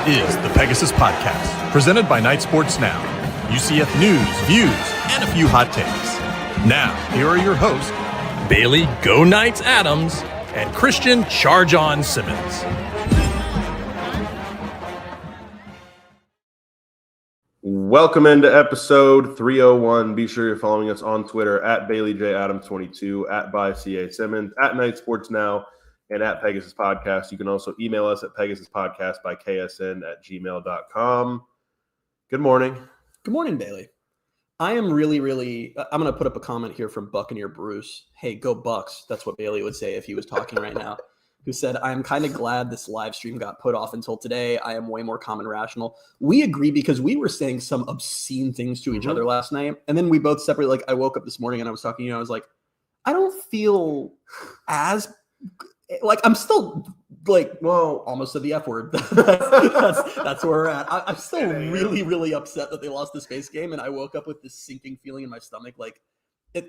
is the Pegasus Podcast, presented by Night Sports Now. UCF news, views, and a few hot takes. Now, here are your hosts, Bailey Go Knights Adams and Christian Charge On Simmons. Welcome into episode 301. Be sure you're following us on Twitter at BaileyJAdams22, at ByCASimmons, at Night Sports Now, and at Pegasus Podcast. You can also email us at PegasusPodcast@ksn@gmail.com. Good morning. Good morning, Bailey. I am really, I'm going to put up a comment here from Buccaneer Bruce. Hey, go Bucks. That's what Bailey would say if he was talking right now. Who said, I'm kind of glad this live stream got put off until today. I am way more calm and rational. We agree because we were saying some obscene things to each other last night. And then we both separately, like I woke up this morning and I was talking to you. I was like, I don't feel as like I'm still like, well, almost said the F word. that's where we're at. I'm still really upset that they lost the space game. And I woke up with this sinking feeling in my stomach, like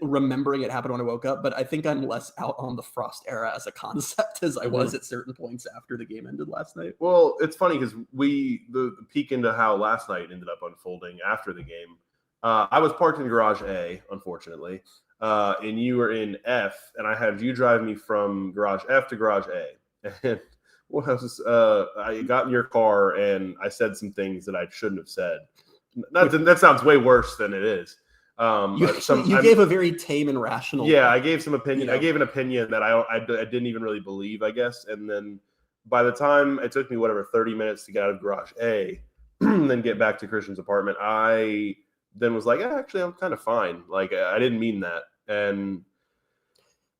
remembering it happened when I woke up. But I think I'm less out on the Frost era as a concept as I was at certain points after the game ended last night. Well, it's funny because the peek into how last night ended up unfolding after the game. I was parked in garage A, unfortunately. And you were in F, and I had you drive me from garage F to garage A. And I got in your car, and I said some things that I shouldn't have said. That sounds way worse than it is. You gave a very tame and rational. Yeah, I gave some opinion. You know. I gave an opinion that I didn't even really believe, I guess. And then by the time it took me 30 minutes to get out of garage A, and then get back to Christian's apartment, I then was like, actually, I'm kind of fine. Like I didn't mean that. And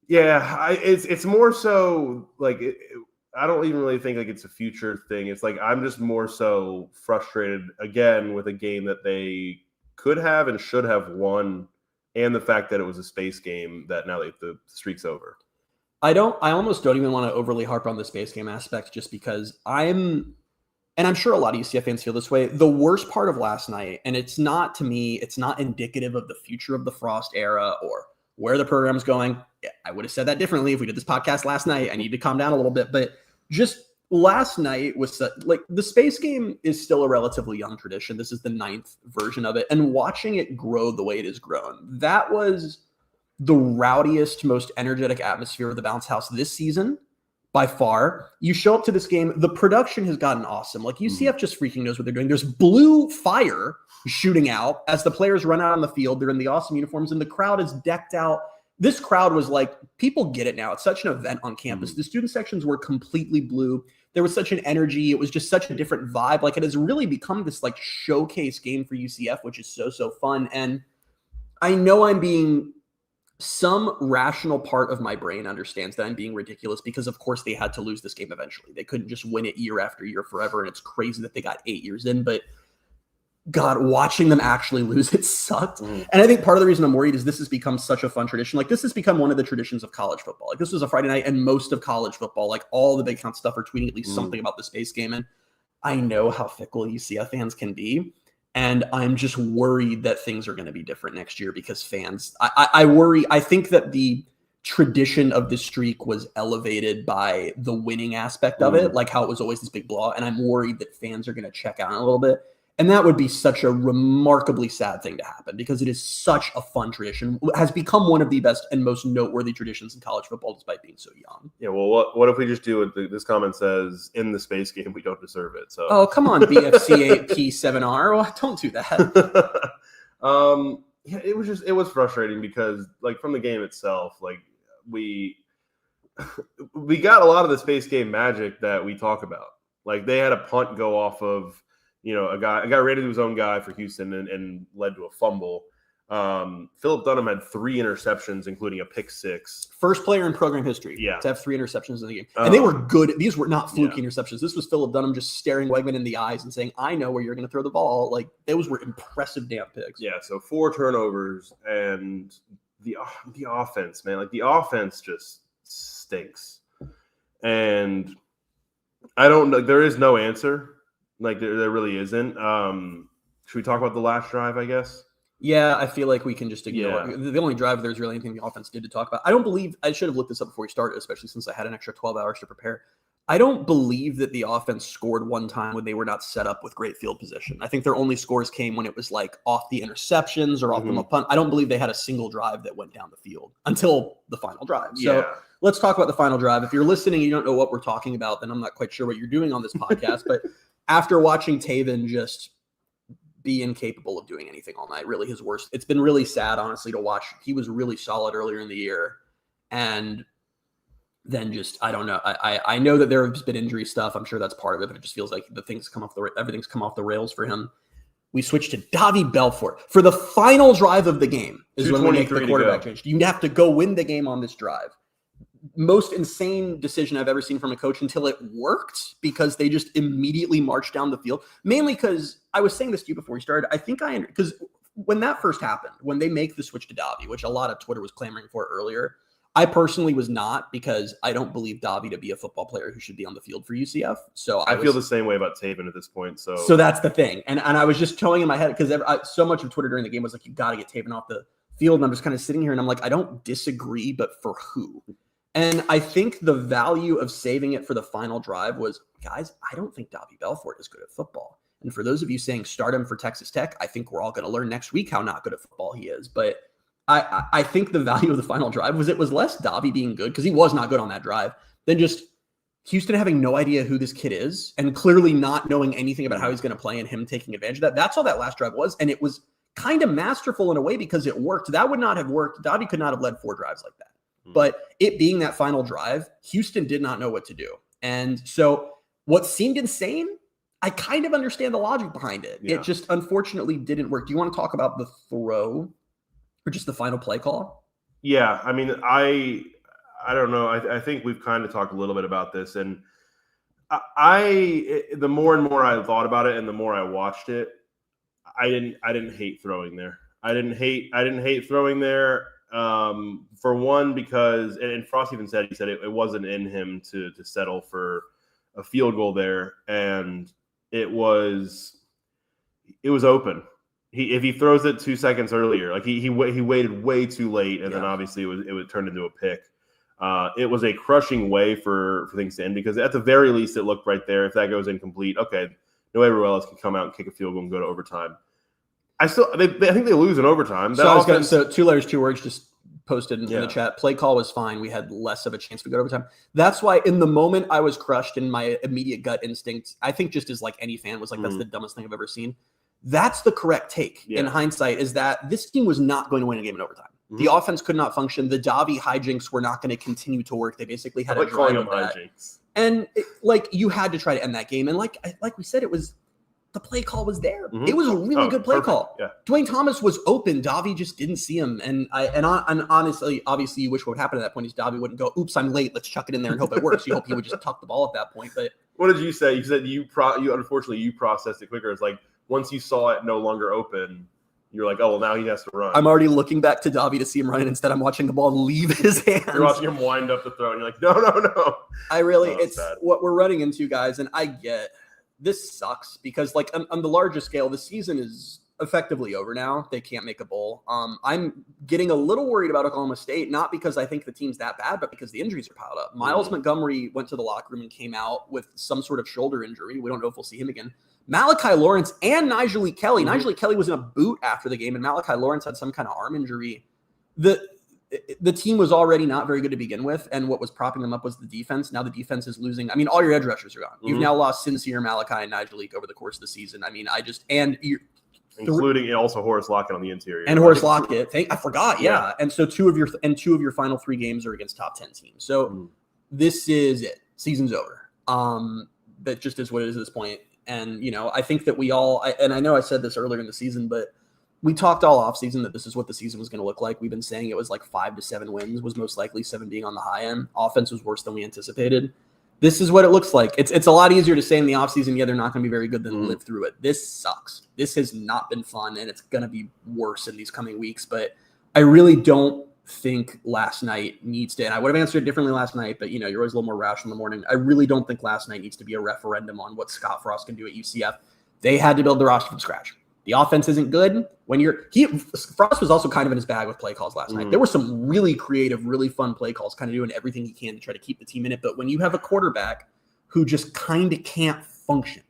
yeah, it's more so like I don't even really think like it's a future thing. It's like I'm just more so frustrated again with a game that they could have and should have won, and the fact that it was a space game that now the streak's over. I almost don't even want to overly harp on the space game aspect just because and I'm sure a lot of UCF fans feel this way. The worst part of last night, and it's not indicative of the future of the Frost era or where the program's going. Yeah, I would have said that differently if we did this podcast last night. I need to calm down a little bit, but just last night was like the space game is still a relatively young tradition. This is the 9th version of it. And watching it grow the way it has grown, that was the rowdiest, most energetic atmosphere of the Bounce House this season by far. You show up to this game, the production has gotten awesome. Like UCF just freaking knows what they're doing. There's blue fire shooting out as the players run out on the field. They're in the awesome uniforms and the crowd is decked out. This crowd was like, people get it now. It's such an event on campus. The student sections were completely blue. There was such an energy. It was just such a different vibe. Like it has really become this like showcase game for UCF, which is so fun. And I know some rational part of my brain understands that I'm being ridiculous because of course they had to lose this game eventually. They couldn't just win it year after year forever. And it's crazy that they got 8 years in, but God, watching them actually lose, it sucked. And I think part of the reason I'm worried is this has become such a fun tradition. Like this has become one of the traditions of college football. Like this was a Friday night and most of college football, like all the big count stuff are tweeting at least something about the space game. And I know how fickle UCF fans can be. And I'm just worried that things are going to be different next year because fans, I worry. I think that the tradition of this streak was elevated by the winning aspect of it, like how it was always this big blowout. And I'm worried that fans are going to check out a little bit. And that would be such a remarkably sad thing to happen because it is such a fun tradition. It has become one of the best and most noteworthy traditions in college football despite being so young. Yeah, well, what if we just do what this comment says, in the space game, we don't deserve it. So oh, come on, BFC8P7R. Well, don't do that. Yeah, it was frustrating because like from the game itself, like we got a lot of the space game magic that we talk about. Like they had a punt go off of a guy ran into his own guy for Houston and led to a fumble. Philip Dunham had 3 interceptions, including a pick 6. First player in program history to have 3 interceptions in the game. And they were good. These were not fluky interceptions. This was Philip Dunham just staring Wegman in the eyes and saying, I know where you're going to throw the ball. Like those were impressive damn picks. Yeah, so 4 turnovers and the offense, man. Like the offense just stinks. And I don't know. There is no answer. Like there really isn't. Should we talk about the last drive, I guess? Yeah, I feel like we can just ignore the only drive there's really anything the offense did to talk about. I don't believe I should have looked this up before we started, especially since I had an extra 12 hours to prepare. I don't believe that the offense scored one time when they were not set up with great field position. I think their only scores came when it was like off the interceptions or off from a punt. I don't believe they had a single drive that went down the field until the final drive. So let's talk about the final drive. If you're listening and you don't know what we're talking about, then I'm not quite sure what you're doing on this podcast. But after watching Taven just be incapable of doing anything all night, really his worst. It's been really sad, honestly, to watch. He was really solid earlier in the year. And then just, I don't know. I know that there has been injury stuff. I'm sure that's part of it, but it just feels like everything's come off the rails for him. We switched to Davi Belfort for the final drive of the game is when we make the quarterback change. You have to go win the game on this drive. Most insane decision I've ever seen from a coach until it worked, because they just immediately marched down the field. Mainly because I was saying this to you before we started. Because when that first happened, when they make the switch to Davi, which a lot of Twitter was clamoring for earlier, I personally was not, because I don't believe Davi to be a football player who should be on the field for UCF. So I feel the same way about Taven at this point. So that's the thing. And I was just towing in my head, because so much of Twitter during the game was like, you got to get Taven off the field. And I'm just kind of sitting here and I'm like, I don't disagree, but for who? And I think the value of saving it for the final drive was, guys, I don't think Davi Belfort is good at football. And for those of you saying start him for Texas Tech, I think we're all going to learn next week how not good at football he is. But I think the value of the final drive was it was less Davi being good, because he was not good on that drive, than just Houston having no idea who this kid is and clearly not knowing anything about how he's going to play and him taking advantage of that. That's all that last drive was. And it was kind of masterful in a way, because it worked. That would not have worked. Davi could not have led 4 drives like that. But it being that final drive, Houston did not know what to do. And so what seemed insane, I kind of understand the logic behind it. Yeah. It just unfortunately didn't work. Do you want to talk about the throw or just the final play call? Yeah, I mean, I don't know. I think we've kind of talked a little bit about this, and the more and more I thought about it, and the more I watched it, I didn't hate throwing there. I didn't hate throwing there. For one, because, and Frost even said, it wasn't in him to settle for a field goal there, and it was open. If he throws it 2 seconds earlier, like he waited way too late, and then obviously it would turn into a pick. It was a crushing way for things to end, because at the very least it looked right there. If that goes incomplete, okay, Noé Ruelas can come out and kick a field goal and go to overtime. I think they lose in overtime. So 2 letters, 2 words, just posted in the chat. Play call was fine. We had less of a chance to go to overtime. That's why in the moment I was crushed, and my immediate gut instinct, I think just as like any fan, was like, that's the dumbest thing I've ever seen. That's the correct take in hindsight, is that this team was not going to win a game in overtime. The offense could not function. The Davi hijinks were not going to continue to work. They basically had a drive of that. And you had to try to end that game. And like we said, the play call was there. It was a really good play call. Yeah. Dwayne Thomas was open. Davi just didn't see him. And honestly, obviously, you wish what would happen at that point is Davi wouldn't go, oops, I'm late. Let's chuck it in there and hope it works. You hope he would just tuck the ball at that point. But what did you say? You said you unfortunately you processed it quicker. It's like once you saw it no longer open, you're like, oh, well, now he has to run. I'm already looking back to Davi to see him run, and instead I'm watching the ball leave his hands. You're watching him wind up the throw, and you're like, no. It's sad. What we're running into, guys, and I get this sucks, because like on the larger scale, the season is effectively over now. They can't make a bowl. I'm getting a little worried about Oklahoma State, not because I think the team's that bad, but because the injuries are piled up. Miles Montgomery went to the locker room and came out with some sort of shoulder injury. We don't know if we'll see him again. Malachi Lawrence and Nigel Lee Kelly. Nigel Lee Kelly was in a boot after the game, and Malachi Lawrence had some kind of arm injury. The team was already not very good to begin with, and what was propping them up was the defense. Now the defense is losing. I mean, all your edge rushers are gone. You've now lost Sincere, Malachi, and Nigel Lee over the course of the season. I mean, including also Horace Lockett on the interior. And Horace Lockett. I forgot, yeah. And so two of your final 3 games are against top 10 teams. So this is it. Season's over. That just is what it is at this point. And, I think that we all – and I know I said this earlier in the season, but we talked all offseason that this is what the season was going to look like. We've been saying it was like 5 to 7 wins, was most likely 7 being on the high end. Offense was worse than we anticipated. This is what it looks like. It's a lot easier to say in the offseason, they're not going to be very good than live through it. This sucks. This has not been fun, and it's going to be worse in these coming weeks. But I really don't think last night needs to – and I would have answered it differently last night, but, you're always a little more rational in the morning. I really don't think last night needs to be a referendum on what Scott Frost can do at UCF. They had to build the roster from scratch. The offense isn't good. Frost was also kind of in his bag with play calls last night. There were some really creative, really fun play calls, kind of doing everything he can to try to keep the team in it. But when you have a quarterback who just kind of can't function.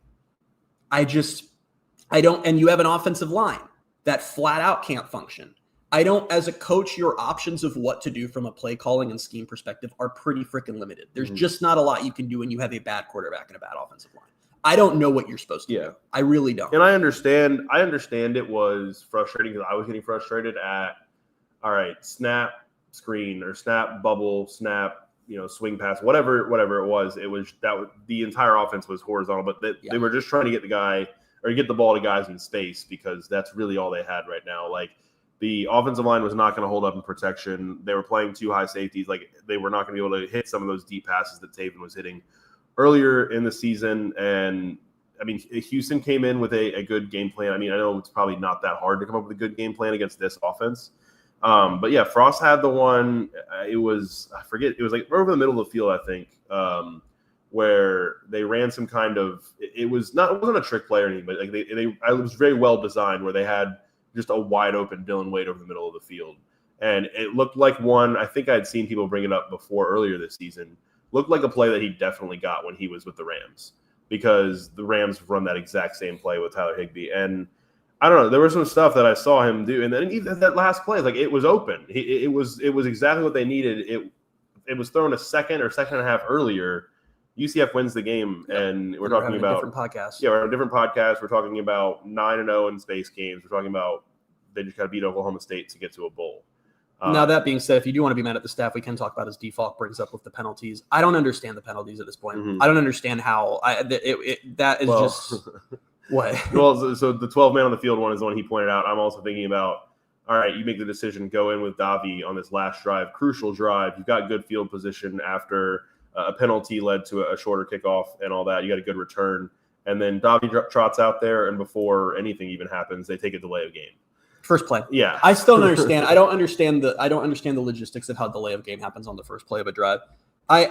I don't, and you have an offensive line that flat out can't function. I don't, as a coach, your options of what to do from a play calling and scheme perspective are pretty freaking limited. There's just not a lot you can do when you have a bad quarterback and a bad offensive line. I don't know what you're supposed to do. I really don't. And I understand it was frustrating because I was getting frustrated at, all right, snap screen or snap bubble, snap, swing pass, whatever it was. The entire offense was horizontal, but they were just trying to get the guy or get the ball to guys in space because that's really all they had right now. Like, the offensive line was not going to hold up in protection. They were playing too high safeties. Like, they were not going to be able to hit some of those deep passes that Taven was hitting earlier in the season. And, I mean, Houston came in with a good game plan. I mean, I know it's probably not that hard to come up with a good game plan against this offense. But, yeah, Frost had the one. It was like over the middle of the field, I think, where they ran some kind of – it wasn't a trick play or anything, but like it was very well designed where they had – just a wide open Dylan Wade over the middle of the field. And it looked like one, I think I'd seen people bring it up before earlier this season, looked like a play that he definitely got when he was with the Rams because the Rams run that exact same play with Tyler Higbee. And I don't know, there was some stuff that I saw him do. And then even that last play, like it was open. It was exactly what they needed. It was thrown a second and a half earlier. UCF wins the game, and we're talking about different podcasts. Yeah, we're on a different podcast. We're talking about 9-0 in space games. We're talking about they just got to beat Oklahoma State to get to a bowl. Now, that being said, if you do want to be mad at the staff, we can talk about his default brings up with the penalties. I don't understand the penalties at this point. I don't understand how that is just what. Well, so the 12-man on the field one is the one he pointed out. I'm also thinking about, all right, you make the decision, go in with Davi on this last drive, crucial drive. You've got good field position after a penalty led to a shorter kickoff and all that. You got a good return. And then Davi trots out there, and before anything even happens, they take a delay of game. First play. Yeah. I still don't understand. I don't understand the logistics of how delay of game happens on the first play of a drive. I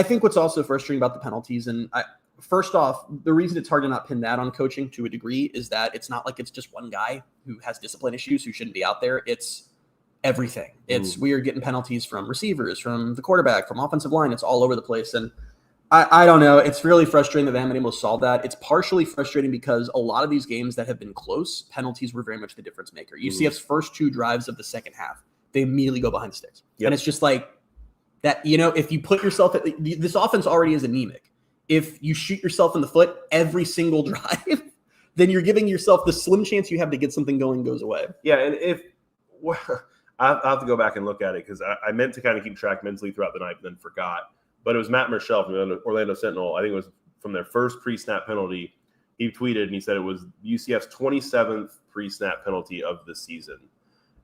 think what's also frustrating about the penalties, and first off, the reason it's hard to not pin that on coaching to a degree is that it's not like it's just one guy who has discipline issues who shouldn't be out there. It's everything. We are getting penalties from receivers, from the quarterback, from offensive line. It's all over the place. And I don't know. It's really frustrating that they haven't been able to solve that. It's partially frustrating because a lot of these games that have been close, penalties were very much the difference maker. UCF's first two drives of the second half, they immediately go behind the sticks. And it's just like that, if you put yourself at this offense already is anemic. If you shoot yourself in the foot every single drive, then you're giving yourself the slim chance you have to get something going goes away. Yeah. And I'll have to go back and look at it because I meant to kind of keep track mentally throughout the night, but then forgot. But it was Matt Marshall from the Orlando Sentinel. I think it was from their first pre-snap penalty. He tweeted and he said it was UCF's 27th pre-snap penalty of the season.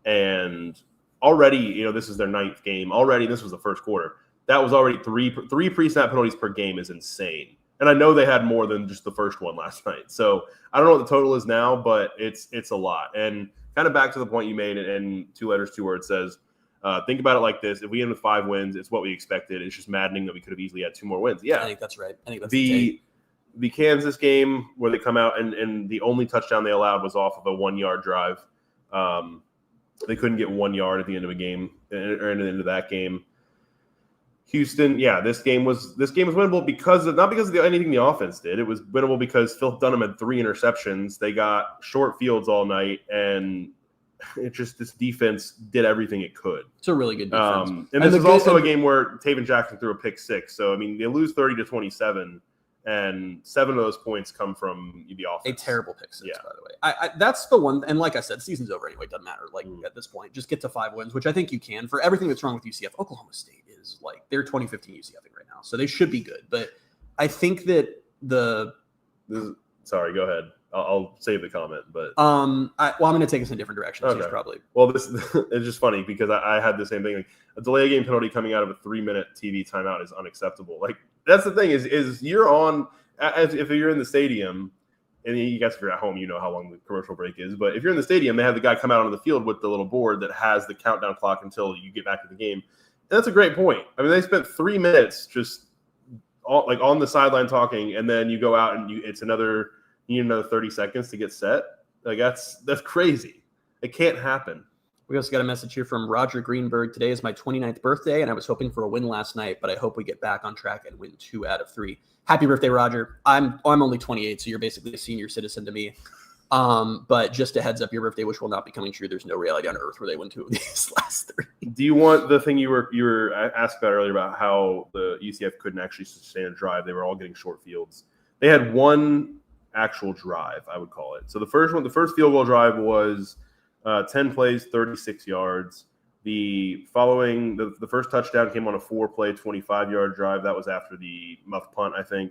And already, this is their 9th game. Already, this was the first quarter. That was already three pre-snap penalties per game is insane. And I know they had more than just the first one last night. So I don't know what the total is now, but it's a lot. And kind of back to the point you made in 2 letters, 2 words says, think about it like this. If we end with 5 wins, it's what we expected. It's just maddening that we could have easily had 2 more wins. Yeah. I think that's right. I think that's the Kansas game where they come out and the only touchdown they allowed was off of a 1-yard drive. They couldn't get 1 yard at the end of a game or at the end of that game. Houston, this game was winnable not because of anything the offense did. It was winnable because Phil Dunham had 3 interceptions. They got short fields all night, and this defense did everything it could. It's a really good defense. And this is also a game where Taven Jackson threw a pick 6. So I mean, they lose 30-27, and 7 of those points come from the offense. A terrible pick 6, by the way. That's the one. And like I said, season's over anyway. It doesn't matter. At this point, just get to 5 wins, which I think you can. For everything that's wrong with UCF, Oklahoma State is like they're 2015 UCF right now, so they should be good. But I think that sorry, go ahead. I'll save the comment, but I'm going to take us in different directions. Okay. Probably. Well, this it's just funny because I had the same thing. Like, a delay game penalty coming out of a 3-minute TV timeout is unacceptable. Like, that's the thing is you're on if you're in the stadium, and you guys, if you're at home, you know how long the commercial break is. But if you're in the stadium, they have the guy come out onto the field with the little board that has the countdown clock until you get back to the game. And that's a great point. I mean, they spent 3 minutes just on the sideline talking, and then you go out and you need another 30 seconds to get set. Like, that's crazy. It can't happen. We also got a message here from Roger Greenberg. Today is my 29th birthday, and I was hoping for a win last night, but I hope we get back on track and win 2 out of 3. Happy birthday, Roger. I'm only 28, so you're basically a senior citizen to me. But just a heads up, your birthday wish will not be coming true. There's no reality on earth where they win 2 of these last 3. Do you want the thing you were asked about earlier about how the UCF couldn't actually sustain a drive? They were all getting short fields. They had one actual drive, I would call it. So the first field goal drive was 10 plays, 36 yards. The first touchdown came on a 4-play, 25-yard drive. That was after the muff punt, I think.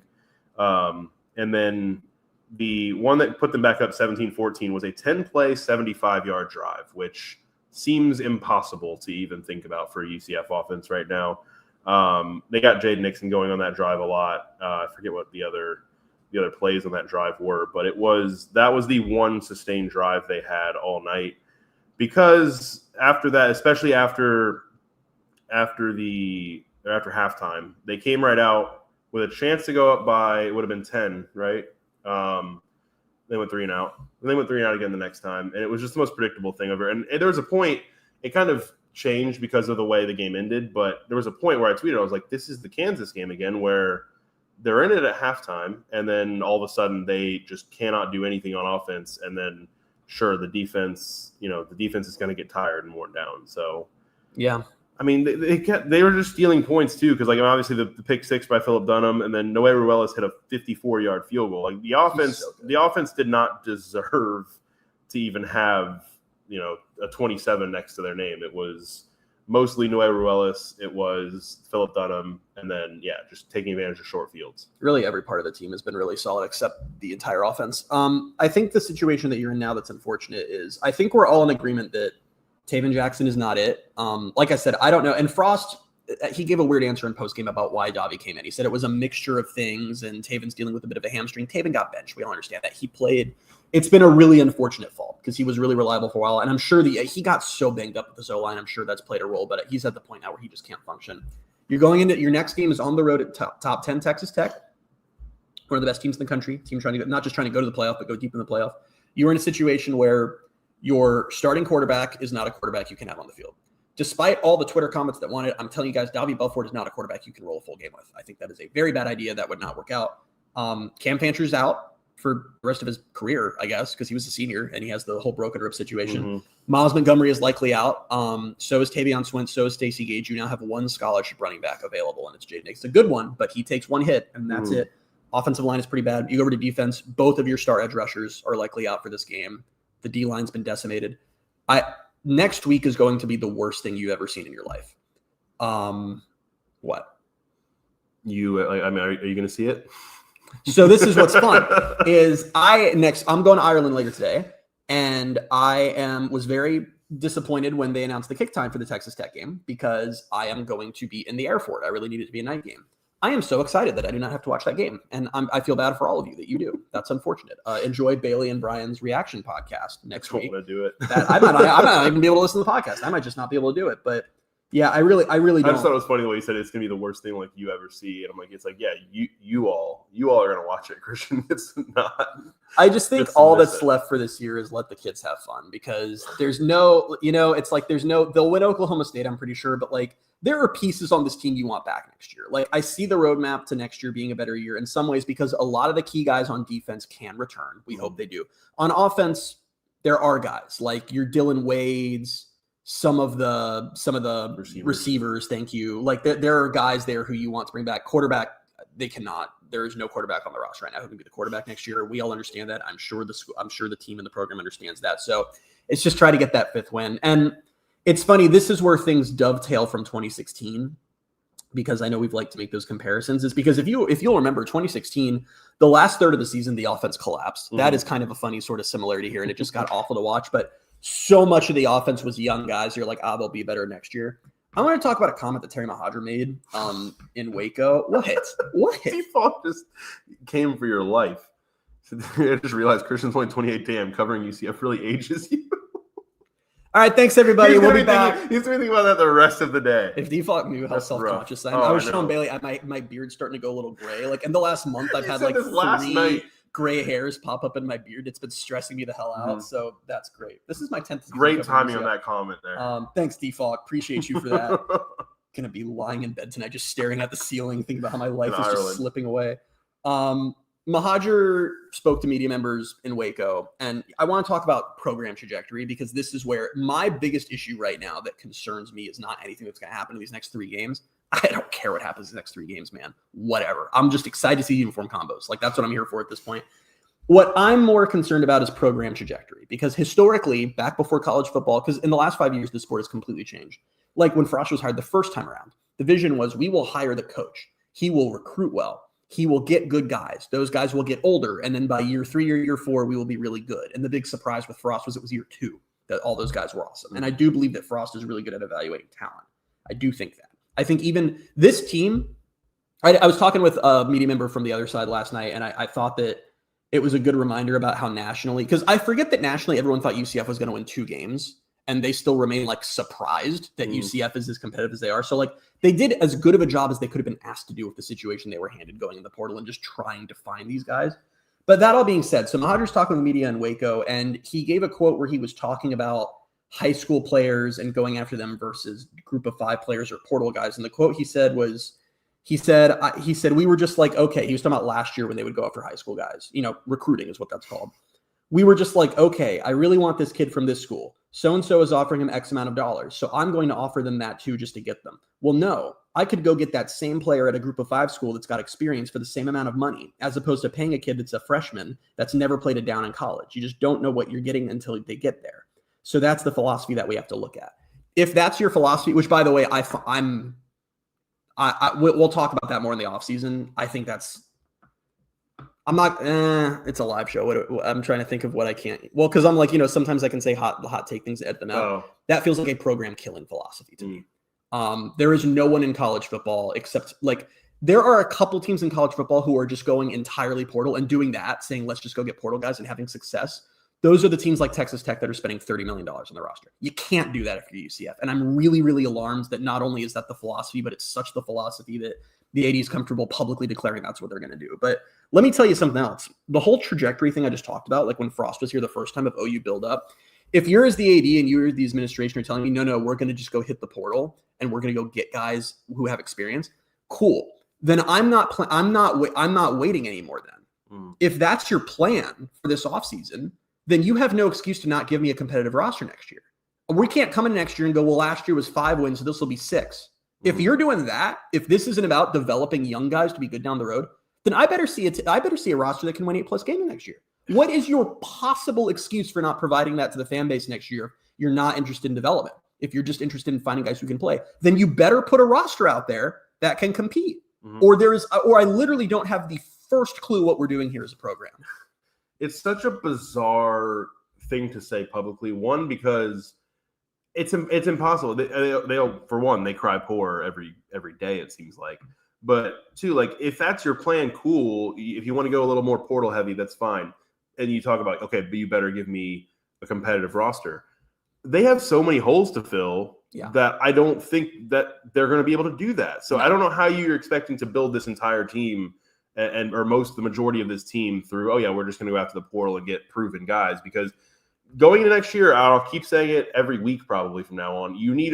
And then the one that put them back up 17-14 was a 10-play, 75-yard drive, which seems impossible to even think about for a UCF offense right now. They got Jade Nixon going on that drive a lot. I forget what the other plays on that drive were, but that was the one sustained drive they had all night. Because after that, especially after halftime, they came right out with a chance to go up by, it would have been 10, right? They went 3 and out. And they went 3 and out again the next time. And it was just the most predictable thing ever. And there was a point, it kind of changed because of the way the game ended, but there was a point where I tweeted, I was like, this is the Kansas game again, where they're in it at halftime, and then all of a sudden they just cannot do anything on offense, and then sure, the defense is going to get tired and worn down. So yeah, I mean, they were just stealing points too, because obviously the pick 6 by Phillip Dunham, and then Noé Ruelas hit a 54-yard field goal. Like the offense did not deserve to even have a 27 next to their name. It was mostly Noé Ruelas, it was Phillip Dunham, and then just taking advantage of short fields. Really, every part of the team has been really solid except the entire offense. I think the situation that you're in now that's unfortunate is I think we're all in agreement that Taven Jackson is not it. Like I said, I don't know. And Frost, he gave a weird answer in postgame about why Davi came in. He said it was a mixture of things, and Taven's dealing with a bit of a hamstring. Taven got benched. We all understand that. He played. It's been a really unfortunate fall because he was really reliable for a while. And I'm sure he got so banged up with the O-line. I'm sure that's played a role, but he's at the point now where he just can't function. You're going into your next game is on the road at top 10 Texas Tech, one of the best teams in the country. Team trying to not just trying to go to the playoff, but go deep in the playoff. You're in a situation where your starting quarterback is not a quarterback you can have on the field. Despite all the Twitter comments that want it, I'm telling you guys, Dalby Belfort is not a quarterback you can roll a full game with. I think that is a very bad idea. That would not work out. Cam Fancher's out for the rest of his career, I guess, because he was a senior and he has the whole broken rib situation. Mm-hmm. Miles Montgomery is likely out. So is Tavion Swint. So is Stacey Gage. You now have one scholarship running back available, and it's Jade Nixon. It's a good one, but he takes one hit, and that's it. Offensive line is pretty bad. You go over to defense. Both of your star edge rushers are likely out for this game. The D-line's been decimated. Next week is going to be the worst thing you've ever seen in your life. What? Are you going to see it? So this is what's fun is I'm going to Ireland later today, and was very disappointed when they announced the kick time for the Texas Tech game because I am going to be in the air for it. I really need it to be a night game. I am so excited that I do not have to watch that game, and I feel bad for all of you that you do. That's unfortunate. Enjoy Bailey and Brian's reaction podcast next week. I'm going to do it. I might not even be able to listen to the podcast. I might just not be able to do it, but. Yeah, I really don't. I just thought it was funny the way you said it's gonna be the worst thing you ever see, and I'm like, it's like, yeah, you all are gonna watch it, Christian. It's not. I just think all that's left for this year is let the kids have fun because there's no, it's like they'll win Oklahoma State, I'm pretty sure, but there are pieces on this team you want back next year. I see the roadmap to next year being a better year in some ways because a lot of the key guys on defense can return. We hope they do. On offense, there are guys like your Dylan Wades. Some of the receivers, thank you. There are guys there who you want to bring back. Quarterback, they cannot. There is no quarterback on the roster right now who can be the quarterback next year. We all understand that. I'm sure the team in the program understands that. So it's just try to get that 5th win. And it's funny. This is where things dovetail from 2016 because I know we've liked to make those comparisons. Is because if you'll remember 2016, the last third of the season, the offense collapsed. Mm-hmm. That is kind of a funny sort of similarity here, and it just got awful to watch. But so much of the offense was young guys. You're like, they'll be better next year. I want to talk about a comment that Terry Mahadra made in Waco. What? Default just came for your life. I just realized Christian's only 28. Damn, covering UCF really ages you. All right, thanks everybody. We'll be back. He's going to think about that the rest of the day. If Default knew how self-conscious I am. I was showing Bailey, my beard's starting to go a little gray. In the last month, I've had last night. gray hairs pop up in my beard. It's been stressing me the hell out. So that's great. This is my 10th season. Great timing on that comment there. Thanks, Defog. Appreciate you for that. Gonna be lying in bed tonight, just staring at the ceiling, thinking about how my life is just slipping away. Mahajer spoke to media members in Waco, and I want to talk about program trajectory because this is where my biggest issue right now that concerns me is not anything that's going to happen in these next 3 games. I don't care what happens in the next 3 games, man. Whatever. I'm just excited to see uniform combos. Like, that's what I'm here for at this point. What I'm more concerned about is program trajectory because historically, back before college football, because in the last 5 years, the sport has completely changed. Like when Frost was hired the first time around, the vision was we will hire the coach. He will recruit well. He will get good guys. Those guys will get older. And then by year 3 or year 4, we will be really good. And the big surprise with Frost was it was year 2 that all those guys were awesome. And I do believe that Frost is really good at evaluating talent. I do think that. I think even this team, I was talking with a media member from the other side last night, and I thought that it was a good reminder about how nationally, because I forget that nationally everyone thought UCF was going to win 2 games. And they still remain like surprised that UCF is as competitive as they are. So like they did as good of a job as they could have been asked to do with the situation they were handed going in the portal and just trying to find these guys. But that all being said, so Mahajer's talking with media in Waco, and he gave a quote where he was talking about high school players and going after them versus group of 5 players or portal guys. And the quote he said was, he said, we were just like, okay, he was talking about last year when they would go after high school guys, you know, recruiting is what that's called. We were just like, okay, I really want this kid from this school. So-and-so is offering him X amount of dollars. So I'm going to offer them that too, just to get them. Well, no, I could go get that same player at a group of 5 school that's got experience for the same amount of money, as opposed to paying a kid that's a freshman that's never played it down in college. You just don't know what you're getting until they get there. So that's the philosophy that we have to look at. If that's your philosophy, which by the way, we'll talk about that more in the offseason. I think that's, it's a live show. I'm trying to think of what I can't. Well, because I'm like, sometimes I can say hot take things at them out. Oh. That feels like a program killing philosophy to me. There is no one in college football except like there are a couple teams in college football who are just going entirely portal and doing that, saying let's just go get portal guys and having success. Those are the teams like Texas Tech that are spending $30 million on the roster. You can't do that if you're UCF. And I'm really, really alarmed that not only is that the philosophy, but it's such the philosophy that the AD is comfortable publicly declaring that's what they're going to do. But let me tell you something else. The whole trajectory thing I just talked about, like when Frost was here the first time of OU build up, if you're as the AD and you're the administration are telling me, no, we're going to just go hit the portal and we're going to go get guys who have experience, cool. Then I'm not waiting anymore then. If that's your plan for this offseason, then you have no excuse to not give me a competitive roster next year. We can't come in next year and go, well, last year was 5 wins, so this will be 6. If you're doing that, if this isn't about developing young guys to be good down the road, then I better see a roster that can win 8+ games next year. What is your possible excuse for not providing that to the fan base next year if you're not interested in development? If you're just interested in finding guys who can play, then you better put a roster out there that can compete. Or I literally don't have the first clue what we're doing here as a program. It's such a bizarre thing to say publicly. One, because it's impossible. They'll for one, they cry poor every day, it seems like. But 2, like if that's your plan, cool. If you want to go a little more portal heavy, that's fine. And you talk about, okay, but you better give me a competitive roster. They have so many holes to fill that I don't think that they're going to be able to do that. So I don't know how you're expecting to build this entire team or the majority of this team through, we're just going to go after the portal and get proven guys, because going into next year, I'll keep saying it every week probably from now on, you need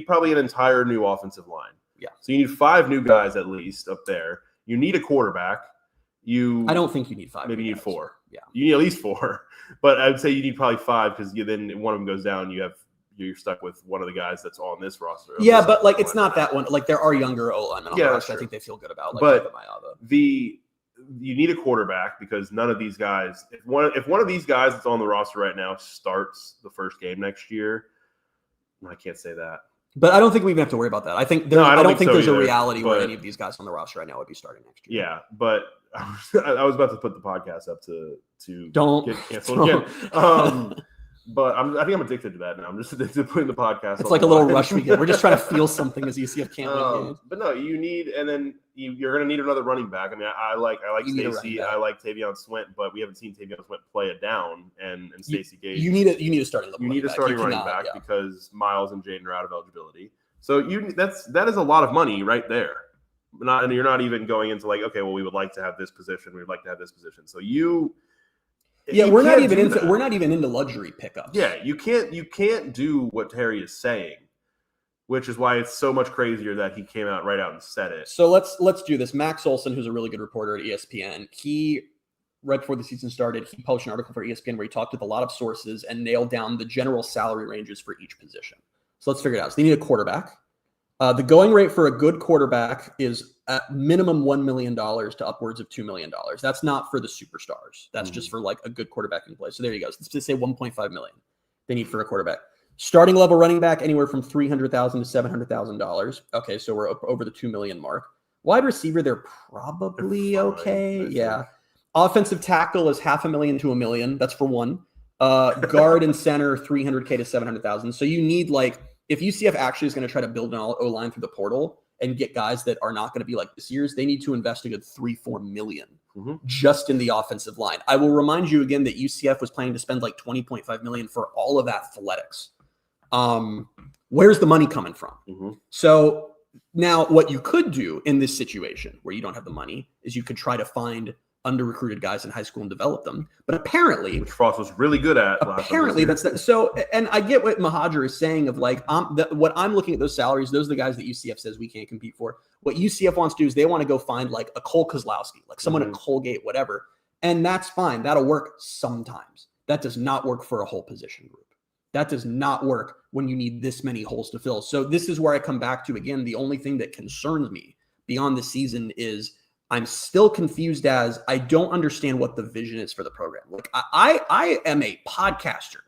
probably an entire new offensive line. Yeah. So you need 5 new guys at least up there. You need a quarterback. I don't think you need 5. Maybe you need 4. Yeah. You need at least 4. But I would say you need probably 5 because then one of them goes down. You're stuck with one of the guys that's on this roster. Yeah, but like it's not that one. Like there are younger O-linemen on the roster. I think they feel good about. But you need a quarterback because none of these guys. If one of these guys that's on the roster right now starts the first game next year, I can't say that. But I don't think we even have to worry about that. I think I don't think there's a reality where any of these guys on the roster right now would be starting next year. Yeah, but I was about to put the podcast up to don't get canceled again. But I think I'm addicted to that now. I'm just addicted to putting the podcast. It's like a little rush we get. We're just trying to feel something as UCF can't win games. But no, you need, and then you're going to need another running back. I mean, I like Stacy. I like Tavion Swint, but we haven't seen Tavion Swint play it down. And Stacy Gage. You need a starting. You need a starting running back because Miles and Jaden are out of eligibility. So that is a lot of money right there. and you're not even going into like, okay, well, we would like to have this position. We'd like to have this position. So we're not even into luxury pickups. Yeah, you can't do what Terry is saying, which is why it's so much crazier that he came out and said it. So let's do this. Max Olson, who's a really good reporter at ESPN, he right before the season started, he published an article for ESPN where he talked with a lot of sources and nailed down the general salary ranges for each position. So let's figure it out. So they need a quarterback. The going rate for a good quarterback is at minimum $1 million to upwards of $2 million. That's not for the superstars. That's just for like a good quarterback in play. So there you go. So let's just say $1.5 million they need for a quarterback. Starting level running back, anywhere from $300,000 to $700,000. Okay, so we're over the $2 million mark. Wide receiver, they're probably okay. Yeah. Offensive tackle is $500,000 to $1 million. That's for one. Guard and center, $300K to $700,000. So you need like, if UCF actually is going to try to build an O-line through the portal and get guys that are not going to be like this year's, they need to invest a good $3-4 million just in the offensive line. I will remind you again that UCF was planning to spend like $20.5 million for all of athletics. Where's the money coming from? So now what you could do in this situation where you don't have the money is you could try to find under-recruited guys in high school and develop them. But apparently, which Frost was really good at. Apparently, that's that. So, and I get what Mahadra is saying of like, what I'm looking at those salaries, those are the guys that UCF says we can't compete for. What UCF wants to do is they want to go find like a Cole Kozlowski, like someone at Colgate, whatever. And that's fine. That'll work sometimes. That does not work for a whole position group. That does not work when you need this many holes to fill. So this is where I come back to, again, the only thing that concerns me beyond the season is I'm still confused as I don't understand what the vision is for the program. Like I am a podcaster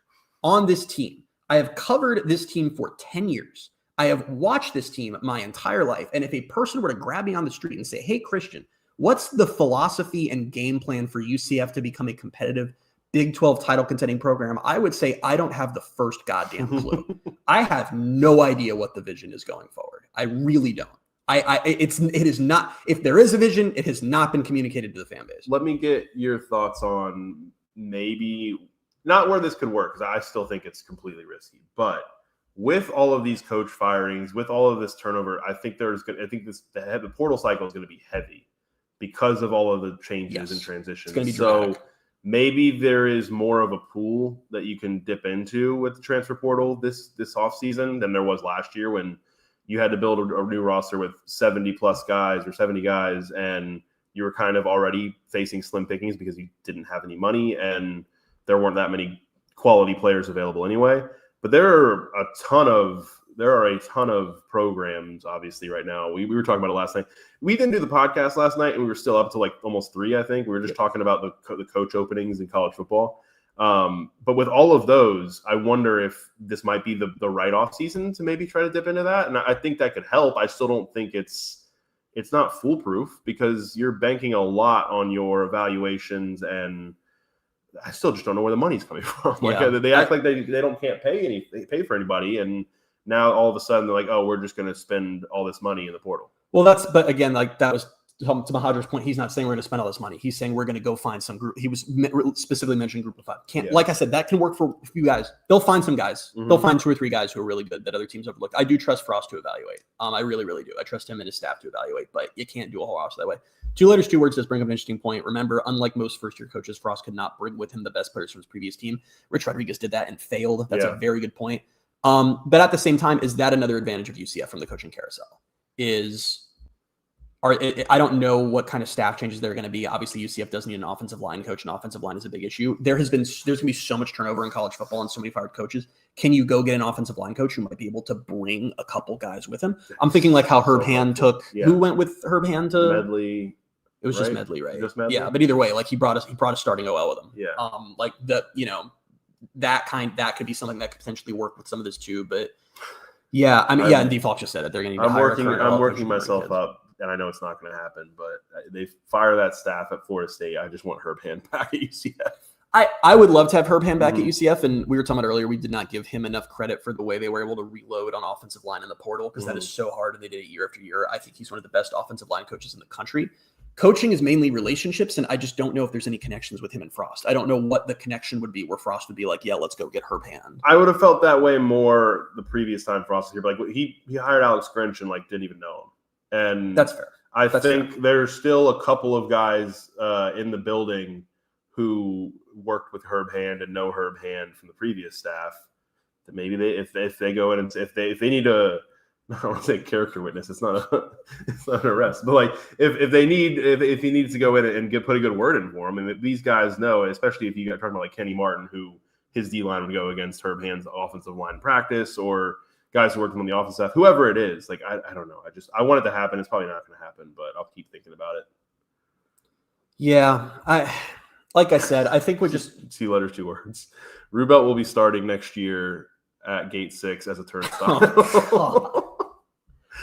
on this team. I have covered this team for 10 years. I have watched this team my entire life. And if a person were to grab me on the street and say, hey, Christian, what's the philosophy and game plan for UCF to become a competitive Big 12 title contending program? I would say I don't have the first goddamn clue. I have no idea what the vision is going forward. I really don't. It is not, if there is a vision, it has not been communicated to the fan base. Let me get your thoughts on maybe not where this could work, because I still think it's completely risky, but with all of these coach firings, with all of this turnover, I think the portal cycle is going to be heavy because of all of the changes and transitions. It's going to be dramatic. So maybe there is more of a pool that you can dip into with the transfer portal this offseason than there was last year when you had to build a new roster with 70 plus guys or 70 guys, and you were kind of already facing slim pickings because you didn't have any money and there weren't that many quality players available anyway. But there are a ton of programs, obviously, right now. We were talking about it last night. We didn't do the podcast last night, and we were still up to like almost 3, I think. We were just talking about the coach openings in college football. But with all of those, I wonder if this might be the right off season to maybe try to dip into that. And I think that could help. I still don't think it's not foolproof because you're banking a lot on your evaluations, and I still just don't know where the money's coming from. Like they act like they can't pay for anybody, and now all of a sudden they're like, oh, we're just going to spend all this money in the portal. Well, but again, like that was to Mahadra's point. He's not saying we're going to spend all this money. He's saying we're going to go find some group. He was specifically mentioned group of 5. Like I said, that can work for a few guys. They'll find some guys. They'll find 2 or 3 guys who are really good that other teams overlooked. I do trust Frost to evaluate. I really, really do. I trust him and his staff to evaluate, but you can't do a whole roster that way. 2 letters, 2 words does bring up an interesting point. Remember, unlike most first-year coaches, Frost could not bring with him the best players from his previous team. Rich Rodriguez did that and failed. That's a very good point. But at the same time, is that another advantage of UCF from the coaching carousel? I don't know what kind of staff changes there are going to be. Obviously, UCF does need an offensive line coach, and offensive line is a big issue. There's going to be so much turnover in college football and so many fired coaches. Can you go get an offensive line coach who might be able to bring a couple guys with him? I'm thinking like how Herb Hand took. Who went with Herb Hand to Medley? It was just Medley, right? Just Medley? Yeah, but either way, like he brought a starting OL with him. Yeah. That could be something that could potentially work with some of this too. But yeah, I mean, and Default just said it. They're going to. I'm working myself up. And I know it's not going to happen, but they fire that staff at Florida State. I just want Herb Hand back at UCF. I would love to have Herb Hand back at UCF, and we were talking about earlier, we did not give him enough credit for the way they were able to reload on offensive line in the portal because that is so hard, and they did it year after year. I think he's one of the best offensive line coaches in the country. Coaching is mainly relationships, and I just don't know if there's any connections with him and Frost. I don't know what the connection would be where Frost would be like, yeah, let's go get Herb Hand. I would have felt that way more the previous time Frost was here, but like he hired Alex Grinch and like didn't even know him. And that's fair. I think there's still a couple of guys in the building who worked with Herb Hand and know Herb Hand from the previous staff. That maybe if they go in and if they need a, I don't want to say character witness. It's not an arrest, but like if he needs to go in and put a good word in for him, and these guys know, especially if you got talking about like Kenny Martin, who his D line would go against Herb Hand's offensive line practice, or guys who worked on the offensive staff, whoever it is. Like I don't know. I want it to happen. It's probably not going to happen, but I'll keep thinking about it. Yeah, like I said, I think we're just 2 letters, 2 words. Rubelt will be starting next year at Gate 6 as a turnstile.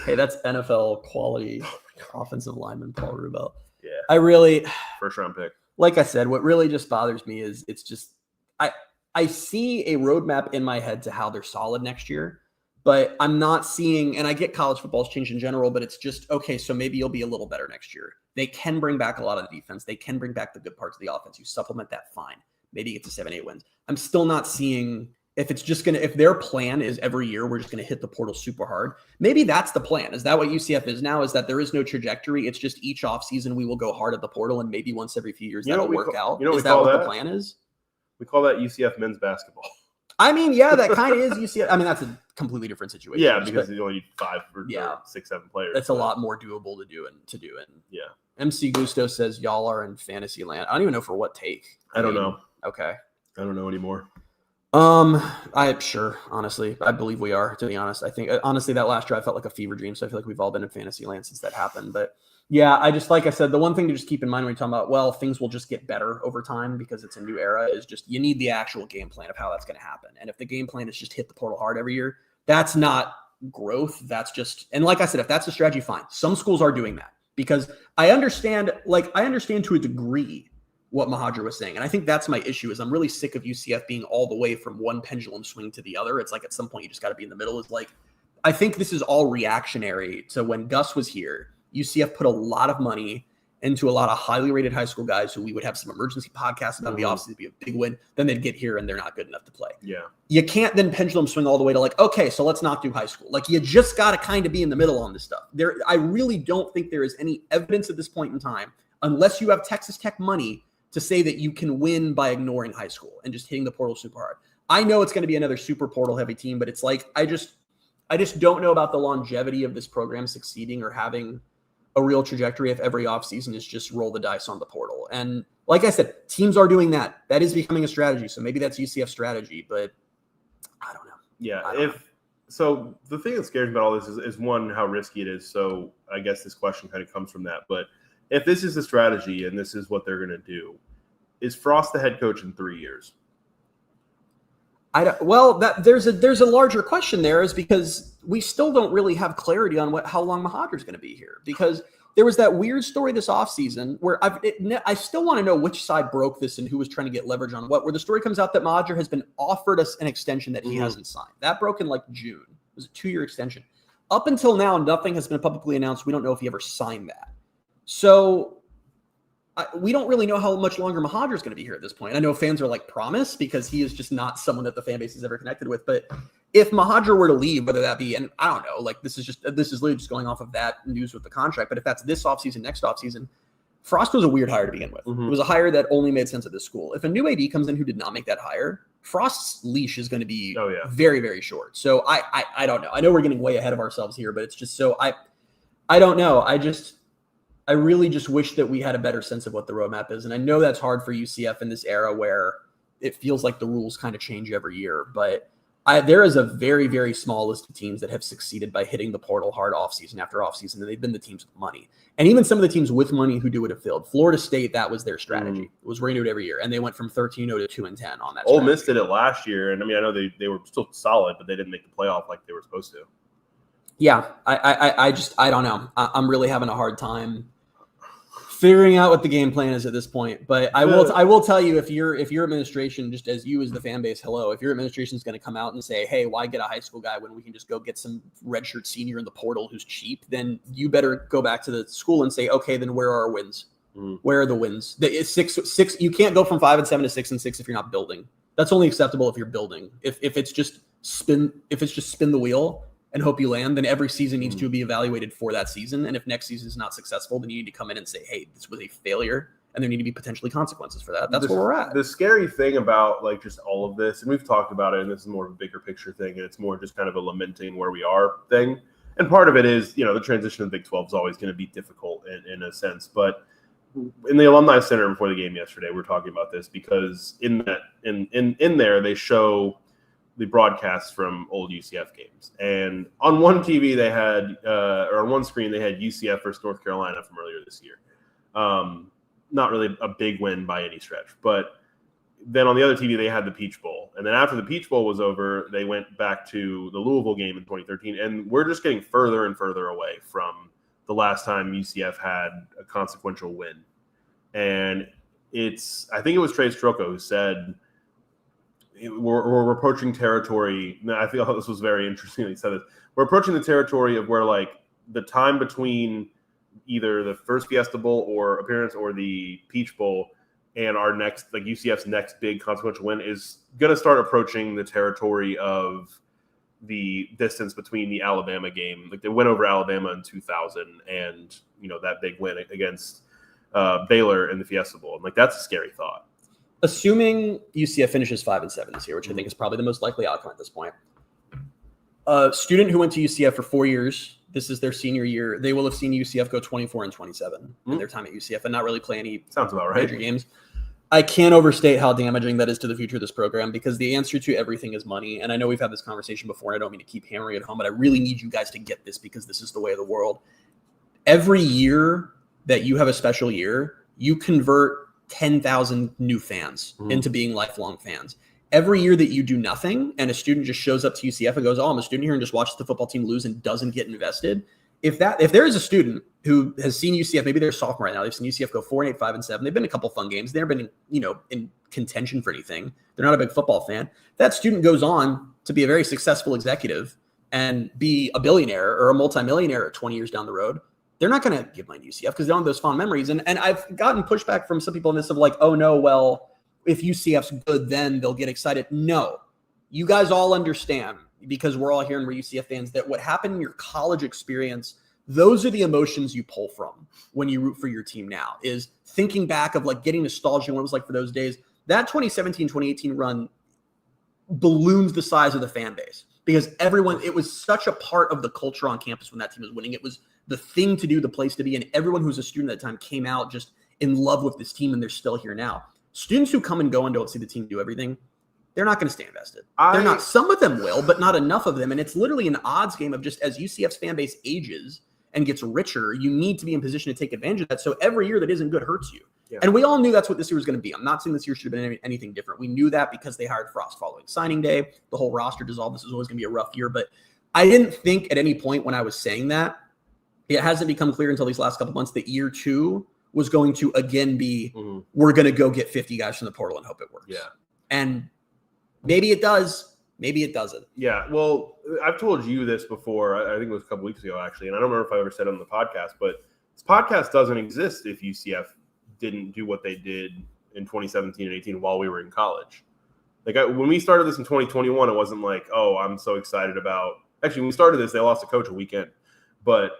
Hey, that's NFL quality offensive lineman Paul Rubelt. Yeah. I really first round pick. Like I said, what really just bothers me is it's just I see a roadmap in my head to how they're solid next year, but I'm not seeing, and I get college football's changed in general, but it's just, okay, so maybe you'll be a little better next year. They can bring back a lot of the defense. They can bring back the good parts of the offense. You supplement that, fine. Maybe you get to 7-8 wins. I'm still not seeing if their plan is every year we're just going to hit the portal super hard. Maybe that's the plan. Is that what UCF is now? Is that there is no trajectory? It's just each offseason we will go hard at the portal, and maybe once every few years that'll work out. Is that what the plan is? We call that UCF men's basketball. I mean, yeah, that kind of is UCF. I mean, that's a completely different situation. Yeah, because you only need 5 or 6, 7 players. That's a lot more doable to do. And MC Gusto says y'all are in fantasy land. I don't even know for what take. I don't know. Okay. I don't know anymore. I'm sure, honestly, I believe we are, to be honest. I think, honestly, that last drive felt like a fever dream. So I feel like we've all been in fantasy land since that happened. But yeah, like I said, the one thing to just keep in mind when you're talking about, well, things will just get better over time because it's a new era, is just you need the actual game plan of how that's going to happen. And if the game plan is just hit the portal hard every year, that's not growth. That's just, and like I said, if that's the strategy, fine. Some schools are doing that because I understand to a degree what Mahadra was saying. And I think that's my issue is I'm really sick of UCF being all the way from one pendulum swing to the other. It's like at some point you just got to be in the middle. It's like, I think this is all reactionary to when Gus was here. UCF put a lot of money into a lot of highly rated high school guys who we would have some emergency podcasts about the offseason to be a big win. Then they'd get here and they're not good enough to play. Yeah. You can't then pendulum swing all the way to like, okay, so let's not do high school. Like you just got to kind of be in the middle on this stuff. I really don't think there is any evidence at this point in time, unless you have Texas Tech money, to say that you can win by ignoring high school and just hitting the portal super hard. I know it's going to be another super portal heavy team, but it's like, I just don't know about the longevity of this program succeeding or having a real trajectory if every offseason is just roll the dice on the portal. And like I said, teams are doing that. That is becoming a strategy. So maybe that's UCF strategy, but I don't know. Yeah. So the thing that scares me about all this is one, how risky it is. So I guess this question kind of comes from that, but if this is the strategy and this is what they're going to do, is Frost the head coach in 3 years? There's a larger question there, is because we still don't really have clarity on how long Mahadra's going to be here, because there was that weird story this offseason where I still want to know which side broke this and who was trying to get leverage on what, where the story comes out that Mahadra has been offered us an extension that he hasn't signed. That broke in like June. It was a 2-year extension. Up until now, nothing has been publicly announced. We don't know if he ever signed that. So we don't really know how much longer Mahadra is going to be here at this point. I know fans are like, promise, because he is just not someone that the fan base has ever connected with. But if Mahadra were to leave, whether that be, and I don't know, like this is literally just going off of that news with the contract. But if that's this offseason, next offseason, Frost was a weird hire to begin with. It was a hire that only made sense at this school. If a new AD comes in who did not make that hire, Frost's leash is going to be very, very short. So I don't know. I know we're getting way ahead of ourselves here, but it's just so I don't know. I really just wish that we had a better sense of what the roadmap is. And I know that's hard for UCF in this era where it feels like the rules kind of change every year. But there is a very, very small list of teams that have succeeded by hitting the portal hard offseason after offseason, and they've been the teams with money. And even some of the teams with money who do it have failed. Florida State, that was their strategy. It was we're going to do it every year. And they went from 13-0 to 2-10 on that. Ole Miss did it last year. And I mean, I know they were still solid, but they didn't make the playoff like they were supposed to. Yeah, I don't know. I'm really having a hard time figuring out what the game plan is at this point. But I will tell you, if your administration, just as you as the fan base, if your administration is going to come out and say, hey, why get a high school guy when we can just go get some redshirt senior in the portal who's cheap, then you better go back to the school and say, okay, then where are our wins? Where are the wins? It's six. You can't go from 5-7 to 6-6 if you're not building. That's only acceptable if you're building. If it's just spin the wheel and hope you land, then every season needs to be evaluated for that season. And if next season is not successful, then you need to come in and say, hey, this was a failure, and there need to be potentially consequences for that. That's where we're at. The scary thing about like just all of this, and we've talked about it, and this is more of a bigger picture thing, and it's more just kind of a lamenting where we are thing. And part of it is, the transition of the Big 12 is always going to be difficult in a sense. But in the Alumni Center before the game yesterday, we're talking about this because in there they show the broadcasts from old UCF games. And on one TV they had, or on one screen they had UCF versus North Carolina from earlier this year. Not really a big win by any stretch, but then on the other TV they had the Peach Bowl. And then after the Peach Bowl was over, they went back to the Louisville game in 2013. And we're just getting further and further away from the last time UCF had a consequential win. And I think it was Trey Stroko who said, we're approaching territory. I feel this was very interesting. He said this. We're approaching the territory of where like the time between either the first Fiesta Bowl or appearance or the Peach Bowl and our next, like UCF's next big consequential win is going to start approaching the territory of the distance between the Alabama game. Like they went over Alabama in 2000 and, that big win against Baylor in the Fiesta Bowl. And like, that's a scary thought. Assuming UCF finishes 5-7 this year, which I think is probably the most likely outcome at this point. A student who went to UCF for 4 years, this is their senior year, they will have seen UCF go 24-27 in their time at UCF and not really play any Sounds about right. major games. I can't overstate how damaging that is to the future of this program because the answer to everything is money. And I know we've had this conversation before, and I don't mean to keep hammering it home, but I really need you guys to get this because this is the way of the world. Every year that you have a special year, you convert 10,000 new fans into being lifelong fans. Every year that you do nothing and a student just shows up to UCF and goes, oh, I'm a student here and just watches the football team lose and doesn't get invested. If there is a student who has seen UCF, maybe they're a sophomore right now, they've seen UCF go 4-8, 5-7. They've been in a couple fun games. They've been, in contention for anything. They're not a big football fan. That student goes on to be a very successful executive and be a billionaire or a multimillionaire 20 years down the road. They're not going to give money to UCF because they don't have those fond memories. And I've gotten pushback from some people on this of like, oh no, well, if UCF's good, then they'll get excited. No, you guys all understand because we're all here and we're UCF fans that what happened in your college experience, those are the emotions you pull from when you root for your team now is thinking back of like getting nostalgia and what it was like for those days. That 2017, 2018 run balloons the size of the fan base because it was such a part of the culture on campus when that team was winning. It was the thing to do, the place to be. And everyone who was a student at that time came out just in love with this team and they're still here now. Students who come and go and don't see the team do everything, they're not going to stay invested. They're not. Some of them will, but not enough of them. And it's literally an odds game of just as UCF's fan base ages and gets richer, you need to be in position to take advantage of that. So every year that isn't good hurts you. Yeah. And we all knew that's what this year was going to be. I'm not saying this year should have been anything different. We knew that because they hired Frost following signing day. The whole roster dissolved. This was always going to be a rough year. But I didn't think at any point when I was saying that, it hasn't become clear until these last couple of months that year two was going to again be, we're going to go get 50 guys from the portal and hope it works. Yeah. And maybe it does. Maybe it doesn't. Yeah. Well, I've told you this before. I think it was a couple weeks ago, actually. And I don't remember if I ever said it on the podcast, but this podcast doesn't exist if UCF didn't do what they did in 2017 and 18 while we were in college. Like when we started this in 2021, it wasn't like, oh, I'm so excited about – actually, when we started this, they lost a coach a weekend. But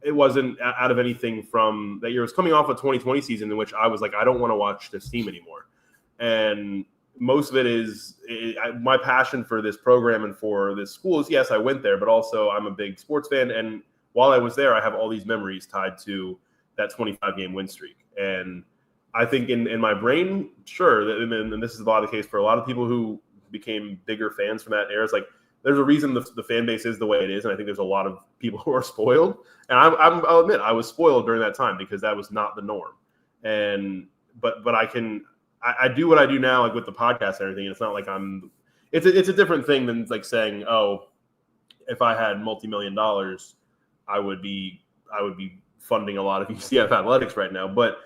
it wasn't out of anything from that year. It was coming off a 2020 season in which I was like, I don't want to watch this team anymore. And most of it is my passion for this program and for this school is, yes, I went there, but also I'm a big sports fan. And while I was there, I have all these memories tied to that 25-game win streak. And I think in my brain, sure, and this is a lot of the case for a lot of people who became bigger fans from that era. It's like, there's a reason the fan base is the way it is, and I think there's a lot of people who are spoiled. And I'll admit I was spoiled during that time because that was not the norm. And but I do what I do now, like with the podcast and everything. And it's not like it's a different thing than like saying, oh, if I had multi-million dollars, I would be funding a lot of UCF athletics right now. But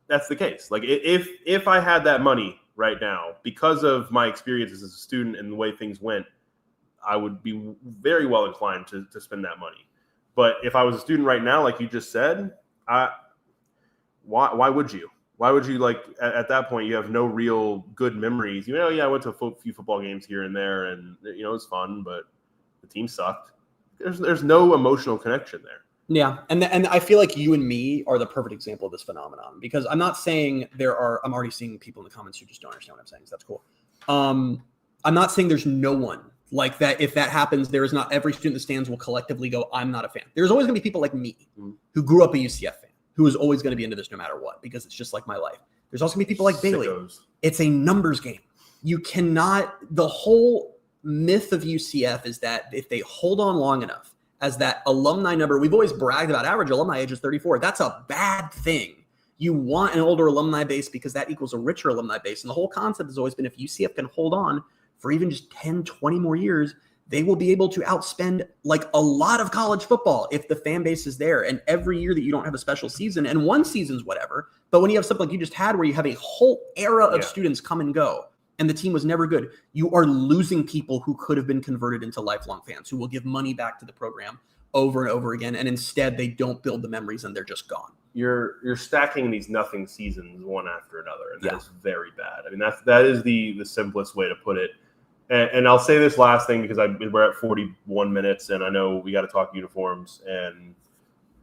that's the case. Like if I had that money right now, because of my experiences as a student and the way things went, I would be very well inclined to spend that money. But if I was a student right now, like you just said, why would you? Why would you, like, at that point, you have no real good memories. I went to a few football games here and there, and, it was fun, but the team sucked. there's no emotional connection there. Yeah, and I feel like you and me are the perfect example of this phenomenon, because I'm not saying I'm already seeing people in the comments who just don't understand what I'm saying, so that's cool. I'm not saying there's no one like that. If that happens, there is not every student in the stands will collectively go, I'm not a fan. There's always going to be people like me who grew up a UCF fan, who is always going to be into this no matter what, because it's just like my life. There's also going to be people like Bailey. It's a numbers game. You cannot, the whole myth of UCF is that if they hold on long enough, as that alumni number, we've always bragged about average alumni age is 34. That's a bad thing. You want an older alumni base because that equals a richer alumni base. And the whole concept has always been, if UCF can hold on for even just 10, 20 more years, they will be able to outspend like a lot of college football if the fan base is there. And every year that you don't have a special season, and one season's whatever, but when you have something like you just had where you have a whole era of students come and go, and the team was never good, you are losing people who could have been converted into lifelong fans who will give money back to the program over and over again. And instead they don't build the memories and they're just gone. You're stacking these nothing seasons one after another. And that's very bad. I mean, that is the simplest way to put it. And I'll say this last thing because we're at 41 minutes and I know we got to talk uniforms and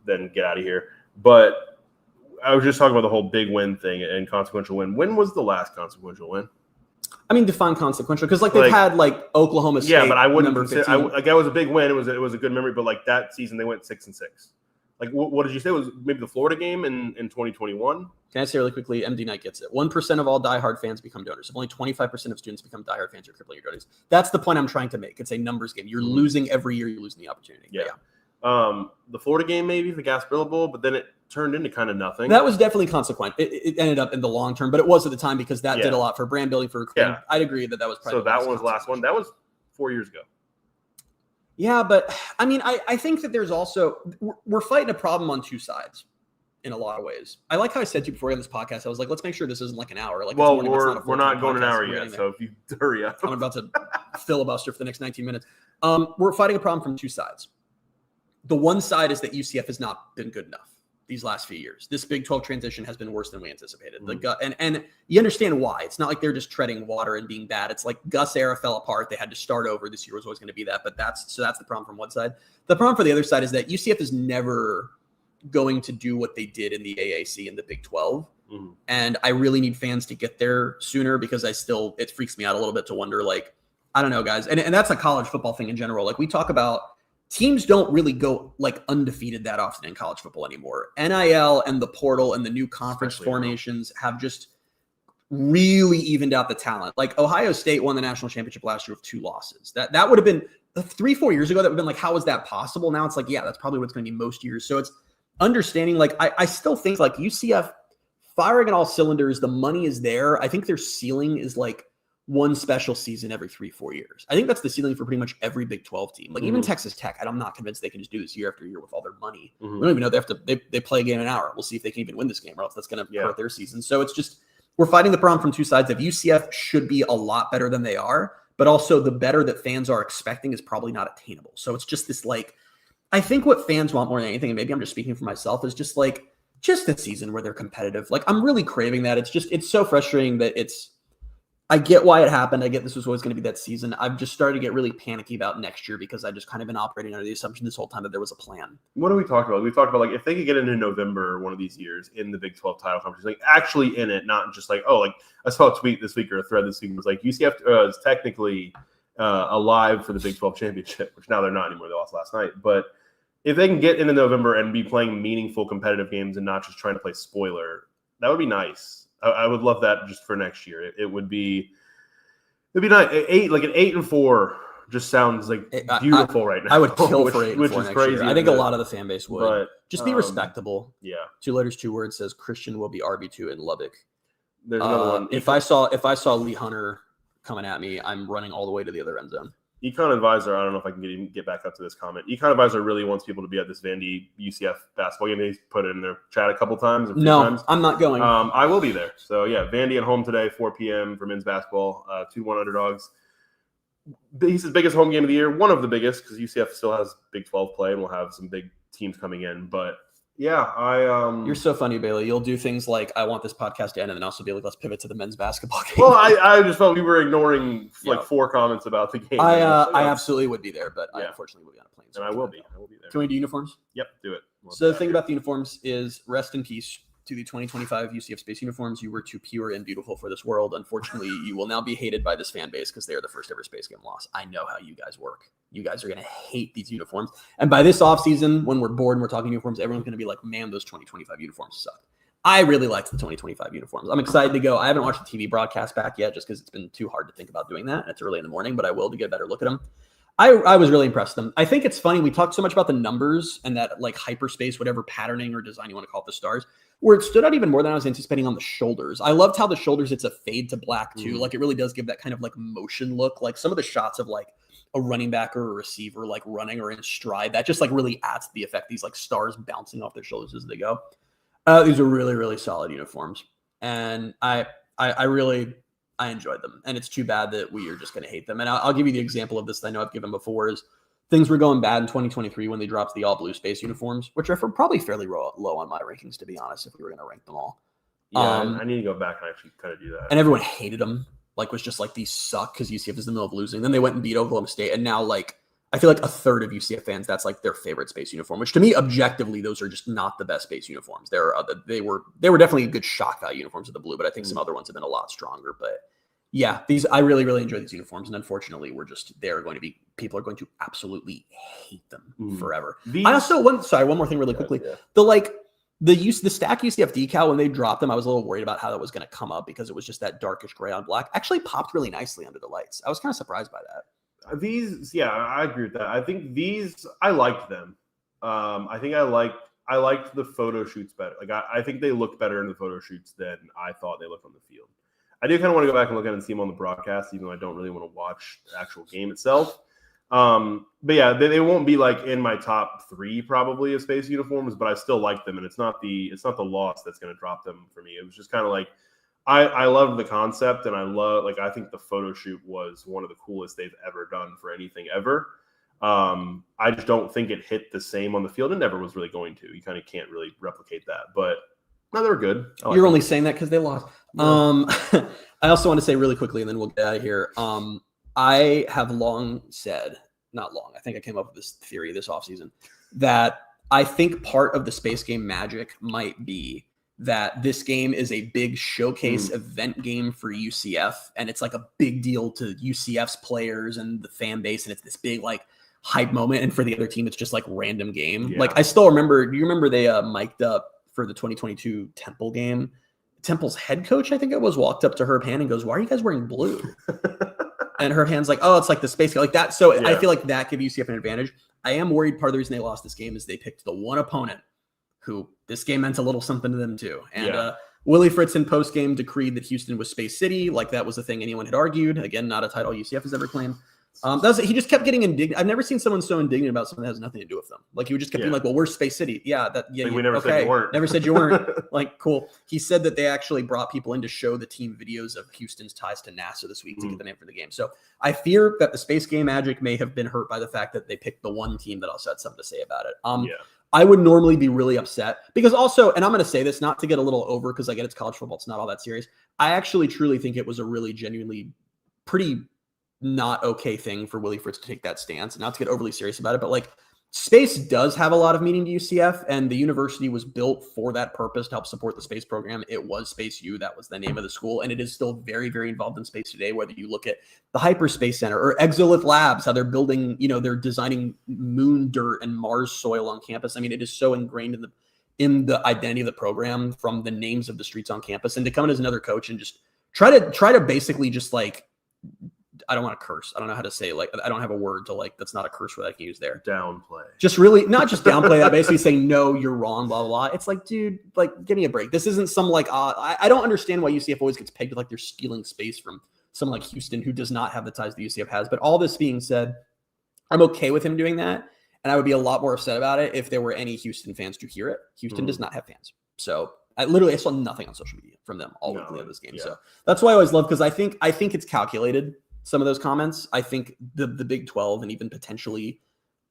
then get out of here. But I was just talking about the whole big win thing and consequential win. When was the last consequential win? I mean, define consequential, because they've had Oklahoma State. Yeah, but I wouldn't consider. That was a big win. It was a good memory. But that season, they went 6-6. What did you say? Was maybe the Florida game in 2021? Can I say really quickly? MD Knight gets it. 1% of all diehard fans become donors. If only 25% of students become diehard fans, you're crippling your donors. That's the point I'm trying to make. It's a numbers game. You're losing every year. You're losing the opportunity. Yeah. The Florida game, maybe the Gasparilla Bowl, but then it turned into kind of nothing. That was definitely consequent. It ended up in the long term, but it was at the time because that did a lot for brand building for recruiting. I'd agree that was probably. So that was the last one. That was 4 years ago. Yeah, but I mean, I think that there's also we're fighting a problem on two sides in a lot of ways. I like how I said to you before on this podcast, I was like, let's make sure this isn't like an hour. Well, we're not going an hour yet, so if you hurry up. I'm about to filibuster for the next 19 minutes. We're fighting a problem from two sides. The one side is that UCF has not been good enough these last few years. This Big 12 transition has been worse than we anticipated. And you understand why. It's not like they're just treading water and being bad. It's like Gus era fell apart. They had to start over. This year was always going to be that. But that's the problem from one side. The problem for the other side is that UCF is never going to do what they did in the AAC and the Big 12. Mm-hmm. And I really need fans to get there sooner because it freaks me out a little bit to wonder, I don't know, guys. And that's a college football thing in general. We talk about teams don't really go undefeated that often in college football anymore. NIL and the portal and the new conference formations have just really evened out the talent. Ohio State won the national championship last year with 2 losses. That would have been 3-4 years ago. That would have been how is that possible? Now it's that's probably what it's going to be most years. So it's understanding, I still think UCF firing on all cylinders, the money is there. I think their ceiling is one special season every 3-4 years. I think that's the ceiling for pretty much every Big 12 team. Even Texas Tech, I'm not convinced they can just do this year after year with all their money. We don't even know they play a game an hour. We'll see if they can even win this game, or else that's going to hurt their season. So it's just, we're fighting the problem from two sides of UCF should be a lot better than they are, but also the better that fans are expecting is probably not attainable. So it's just this I think what fans want more than anything, and maybe I'm just speaking for myself, is just a season where they're competitive. I'm really craving that. It's so frustrating that I get why it happened. I get this was always going to be that season. I've just started to get really panicky about next year because I've just kind of been operating under the assumption this whole time that there was a plan. What do we talk about? We talked about if they could get into November one of these years in the Big 12 title competition, actually in it, not just I saw a tweet this week or a thread this week. It was UCF is technically alive for the Big 12 championship, which now they're not anymore. They lost last night. But if they can get into November and be playing meaningful competitive games and not just trying to play spoiler, that would be nice. I would love that just for next year. It'd be nice. An 8-4 just sounds beautiful right now. I would kill for 8-4 which is next crazy. Year. I think a lot of the fan base would. But, just be respectable. Yeah. 2 letters, 2 words says Christian will be RB2 in Lubbock. There's another one. If I saw Lee Hunter coming at me, I'm running all the way to the other end zone. Econ Advisor, I don't know if I can get back up to this comment. Econ Advisor really wants people to be at this Vandy UCF basketball game. He's put it in their chat a couple times. I'm not going. I will be there. So, yeah, Vandy at home today, 4 p.m. for men's basketball, 2-1 underdogs. He's his biggest home game of the year, one of the biggest, because UCF still has Big 12 play and we'll have some big teams coming in. But You're so funny, Bailey. You'll do things like, I want this podcast to end, and then also be like, let's pivot to the men's basketball game. Well, I just felt we were ignoring like 4 comments about the game. I absolutely would be there, but I unfortunately will be on a plane. And I will be there. Can we do uniforms? Yep, do it. So the thing about the uniforms is, rest in peace to the 2025 UCF Space uniforms. You were too pure and beautiful for this world. Unfortunately, you will now be hated by this fan base because they are the first ever Space Game loss. I know how you guys work. You guys are going to hate these uniforms. And by this offseason, when we're bored and we're talking uniforms, everyone's going to be like, man, those 2025 uniforms suck. I really liked the 2025 uniforms. I'm excited to go. I haven't watched the TV broadcast back yet just because it's been too hard to think about doing that. And it's early in the morning, but I will to get a better look at them. I was really impressed with them. I think it's funny. We talked so much about the numbers and that like hyperspace, whatever patterning or design you want to call it, the stars, where it stood out even more than I was anticipating on the shoulders. I loved how the shoulders, it's a fade to black too. Like it really does give that kind of like motion look. Like some of the shots of like a running back or a receiver like running or in stride, that just like really adds to the effect. These like stars bouncing off their shoulders as they go. These are really, really solid uniforms. And I enjoyed them, and it's too bad that we are just going to hate them. And I'll give you the example of this that I know I've given before is things were going bad in 2023 when they dropped the all blue Space uniforms, which are probably fairly low on my rankings, to be honest, if we were going to rank them all. Yeah, I need to go back and actually kind of do that. And everyone hated them, like was just like, these suck because UCF is in the middle of losing. Then they went and beat Oklahoma State, and now like I feel like a third of UCF fans, that's like their favorite Space uniform, which to me, objectively, those are just not the best Space uniforms. They were definitely good shock value uniforms of the blue, but I think some other ones have been a lot stronger. But yeah, I really, really enjoy these uniforms. And unfortunately, people are going to absolutely hate them forever. I also one more thing really quickly. Yeah. The stack UCF decal, when they dropped them, I was a little worried about how that was going to come up because it was just that darkish gray on black. Actually popped really nicely under the lights. I was kind of surprised by that. I agree with that. I think I liked them. I think I liked the photo shoots better. Like I think they looked better in the photo shoots than I thought they looked on the field. I do kind of want to go back and look at it and see them on the broadcast, even though I don't really want to watch the actual game itself. But yeah, they won't be like in my top 3 probably of Space uniforms, but I still like them, and it's not the loss that's going to drop them for me. It was just kind of like I love the concept, and I think the photo shoot was one of the coolest they've ever done for anything ever. I just don't think it hit the same on the field. It never was really going to. You kind of can't really replicate that, but. No, they were good. You're only saying that because they lost. Yeah. I also want to say really quickly, and then we'll get out of here. I have long said, I think I came up with this theory this offseason, that I think part of the Space Game magic might be that this game is a big showcase event game for UCF. And it's like a big deal to UCF's players and the fan base. And it's this big like hype moment. And for the other team, it's just like random game. Yeah. Like I still remember, do you remember they mic'd up for the 2022 Temple game? Temple's head coach, I think it was, walked up to Herb Hand and goes, "Why are you guys wearing blue?" And Herb Hand's like, "Oh, it's like the Space game," like that. So yeah. I feel like that gives UCF an advantage. I am worried part of the reason they lost this game is they picked the one opponent who this game meant a little something to them too. And Willie Fritz in post game decreed that Houston was Space City, like that was a thing anyone had argued. Again, not a title UCF has ever claimed. He just kept getting indignant. I've never seen someone so indignant about something that has nothing to do with them. Like he would just kept being like, "Well, we're Space City." Yeah, we never said you weren't. Never said you weren't. Like, cool. He said that they actually brought people in to show the team videos of Houston's ties to NASA this week to get them in for the game. So I fear that the Space Game magic may have been hurt by the fact that they picked the one team that also had something to say about it. I would normally be really upset because also, and I'm going to say this not to get a little over because I get it's college football, it's not all that serious. I actually truly think it was a really genuinely pretty not okay thing for Willie Fritz to take that stance, not to get overly serious about it, but like space does have a lot of meaning to UCF, and the university was built for that purpose to help support the space program. It was Space U, that was the name of the school, and it is still very, very involved in space today, whether you look at the Hyperspace Center or Exolith Labs, how they're building, they're designing moon dirt and Mars soil on campus. I mean, it is so ingrained in the identity of the program from the names of the streets on campus, and to come in as another coach and just try to basically just like, I don't want to curse. I don't know how to say, like, I don't have a word to like, that's not a curse word I can use there. Downplay. Just really, not just downplay that, basically saying, no, you're wrong, blah, blah, blah. It's like, dude, like, give me a break. This isn't some like, I don't understand why UCF always gets pegged like they're stealing space from someone like Houston who does not have the ties that UCF has. But all this being said, I'm okay with him doing that. And I would be a lot more upset about it if there were any Houston fans to hear it. Houston does not have fans. So I saw nothing on social media from them all week of this game. Yeah. So that's why I always love, because I think it's calculated. Some of those comments, I think the Big 12 and even potentially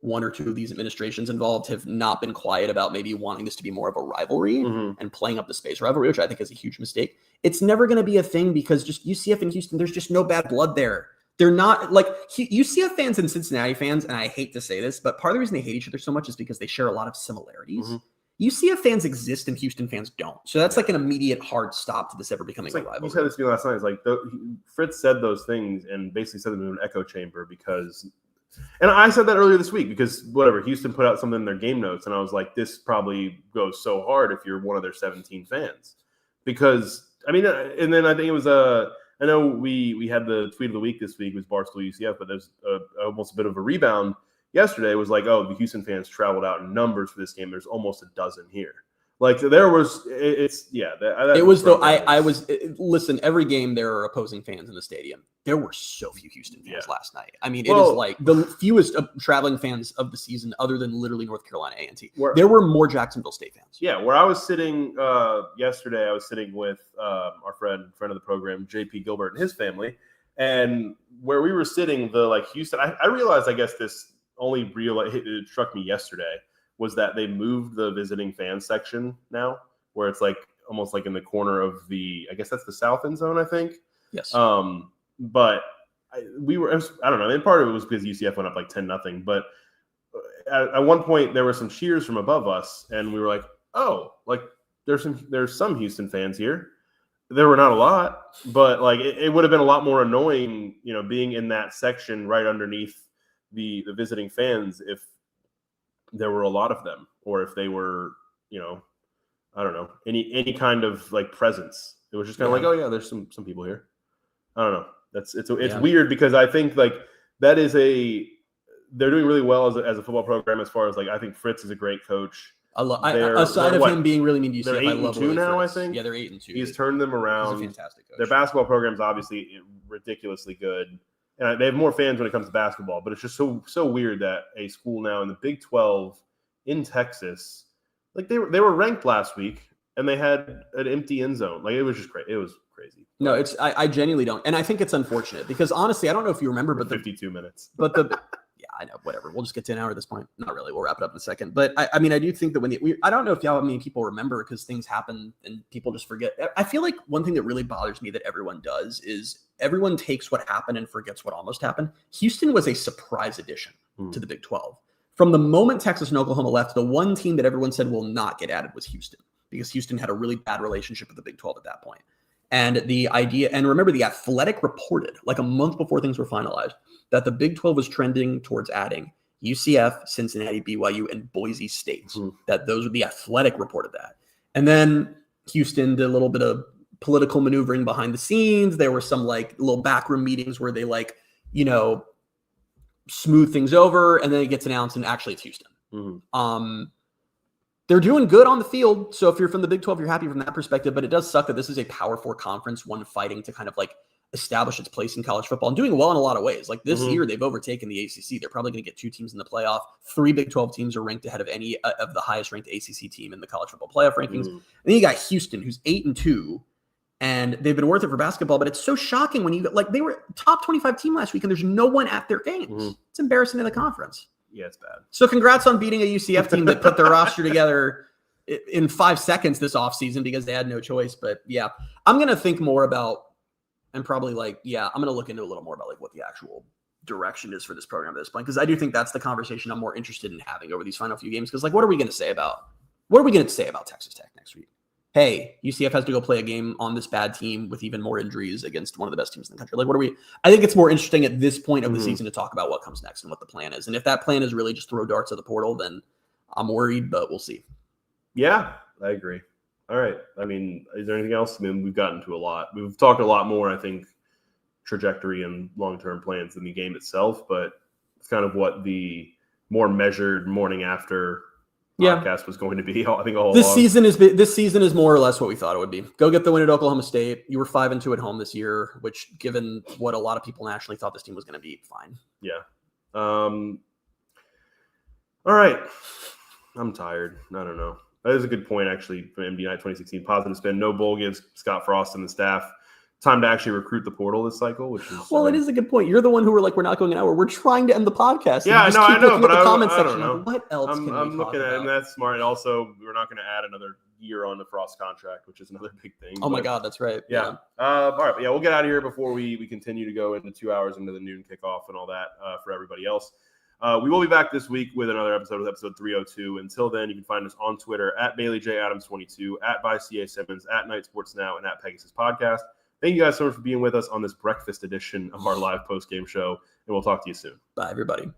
one or two of these administrations involved have not been quiet about maybe wanting this to be more of a rivalry and playing up the space rivalry, which I think is a huge mistake. It's never going to be a thing because just UCF and Houston, there's just no bad blood there. They're not like UCF fans and Cincinnati fans, and I hate to say this, but part of the reason they hate each other so much is because they share a lot of similarities. UCF fans exist and Houston fans don't. So that's like an immediate hard stop to this ever becoming a rivalry. You said this to me last night. It's like Fritz said those things and basically said them in an echo chamber because – and I said that earlier this week because whatever, Houston put out something in their game notes and I was like, this probably goes so hard if you're one of their 17 fans. Because, I mean, and then I think it was I know we had the tweet of the week this week was Barstool UCF, but there's almost a bit of a rebound. Yesterday was like, oh, the Houston fans traveled out in numbers for this game. There's almost a dozen here. Like there was, listen, every game there are opposing fans in the stadium. There were so few Houston fans last night. I mean, it is like the fewest traveling fans of the season other than literally North Carolina A&T. There were more Jacksonville State fans. Yeah, where I was sitting yesterday, I was sitting with our friend of the program, JP Gilbert and his family. And where we were sitting, the Houston, I realized, I guess this only it struck me yesterday was that they moved the visiting fan section now, where it's like almost like in the corner of I guess that's the south end zone, I think. Yes. But I don't know. And part of it was because UCF went up like 10-0. But at one point there were some cheers from above us, and we were like, oh, like there's some Houston fans here. There were not a lot, but like it would have been a lot more annoying, being in that section right underneath the visiting fans if there were a lot of them, or if they were, I don't know, any kind of like presence. It was just kind of like, oh yeah, there's some people here. I don't know. It's weird because I think like that is they're doing really well as a football program as far as like I think Fritz is a great coach. Aside of him being really mean to UCF, they're 8-2 now. I think. Yeah, they're 8-2. He's turned them around. He's a fantastic coach. Their basketball program's obviously ridiculously good. And they have more fans when it comes to basketball, but it's just so weird that a school now in the Big 12 in Texas, like they were ranked last week and they had an empty end zone. Like it was just great. It was crazy. No, I genuinely don't. And I think it's unfortunate because honestly, I don't know if you remember, but 52 minutes. But yeah, I know, whatever. We'll just get to an hour at this point. Not really. We'll wrap it up in a second. But I mean, I do think that I don't know if many people remember because things happen and people just forget. I feel like one thing that really bothers me that everyone does is everyone takes what happened and forgets what almost happened. Houston was a surprise addition to the Big 12. From the moment Texas and Oklahoma left, the one team that everyone said will not get added was Houston because Houston had a really bad relationship with the Big 12 at that point. And the idea, and remember, The Athletic reported like a month before things were finalized that the Big 12 was trending towards adding UCF, Cincinnati, BYU, and Boise State. That those were The Athletic reported that. And then Houston did a little bit of political maneuvering behind the scenes. There were some like little backroom meetings where they smooth things over, and then it gets announced, and actually it's Houston. They're doing good on the field. So if you're from the Big 12, you're happy from that perspective, but it does suck that this is a Power 4 conference, one fighting to kind of like establish its place in college football and doing well in a lot of ways. Like this year, they've overtaken the ACC. They're probably going to get 2 teams in the playoff. 3 Big 12 teams are ranked ahead of any of the highest ranked ACC team in the college football playoff rankings. And then you got Houston, who's 8-2. And they've been worth it for basketball, but it's so shocking when they were top 25 team last week and there's no one at their games. It's embarrassing in the conference. Yeah, it's bad. So congrats on beating a UCF team that put their roster together in 5 seconds this offseason because they had no choice. But yeah, I'm going to think more about, and probably I'm going to look into a little more about like what the actual direction is for this program at this point. Because I do think that's the conversation I'm more interested in having over these final few games. Because like, what are we going to say about Texas Tech next week? Hey, UCF has to go play a game on this bad team with even more injuries against one of the best teams in the country. Like, I think it's more interesting at this point of the season to talk about what comes next and what the plan is. And if that plan is really just throw darts at the portal, then I'm worried, but we'll see. Yeah, I agree. All right. I mean, is there anything else? I mean, we've gotten to a lot. We've talked a lot more, I think, trajectory and long-term plans than the game itself, but it's kind of what the more measured morning after podcast was going to be. I think all this season is more or less what we thought it would be. Go get the win at Oklahoma State. You were 5-2 at home this year, which, given what a lot of people nationally thought this team was going to be, fine. Yeah. All right. I'm tired. I don't know. That is a good point, actually, for MD Night 2016. Positive spin. No bowl gives Scott Frost and the staff time to actually recruit the portal this cycle, which is well, it is a good point. You're the one who were like, we're not going an hour. We're trying to end the podcast. Yeah, I know, but the comment I section. don't know. Like, what else can we I'm looking talk at it, about? and that's smart. And also, we're not going to add another year on the Frost contract, which is another big thing. Oh my God, that's right. Yeah. All right. Yeah, we'll get out of here before we continue to go into 2 hours into the noon kickoff and all that for everybody else. We will be back this week with another episode, with episode 302. Until then, you can find us on Twitter at BaileyJAdams22, at ByCA Simmons, at Night Sports Now, and at Pegasus Podcast. Thank you guys so much for being with us on this breakfast edition of our live post-game show, and we'll talk to you soon. Bye, everybody.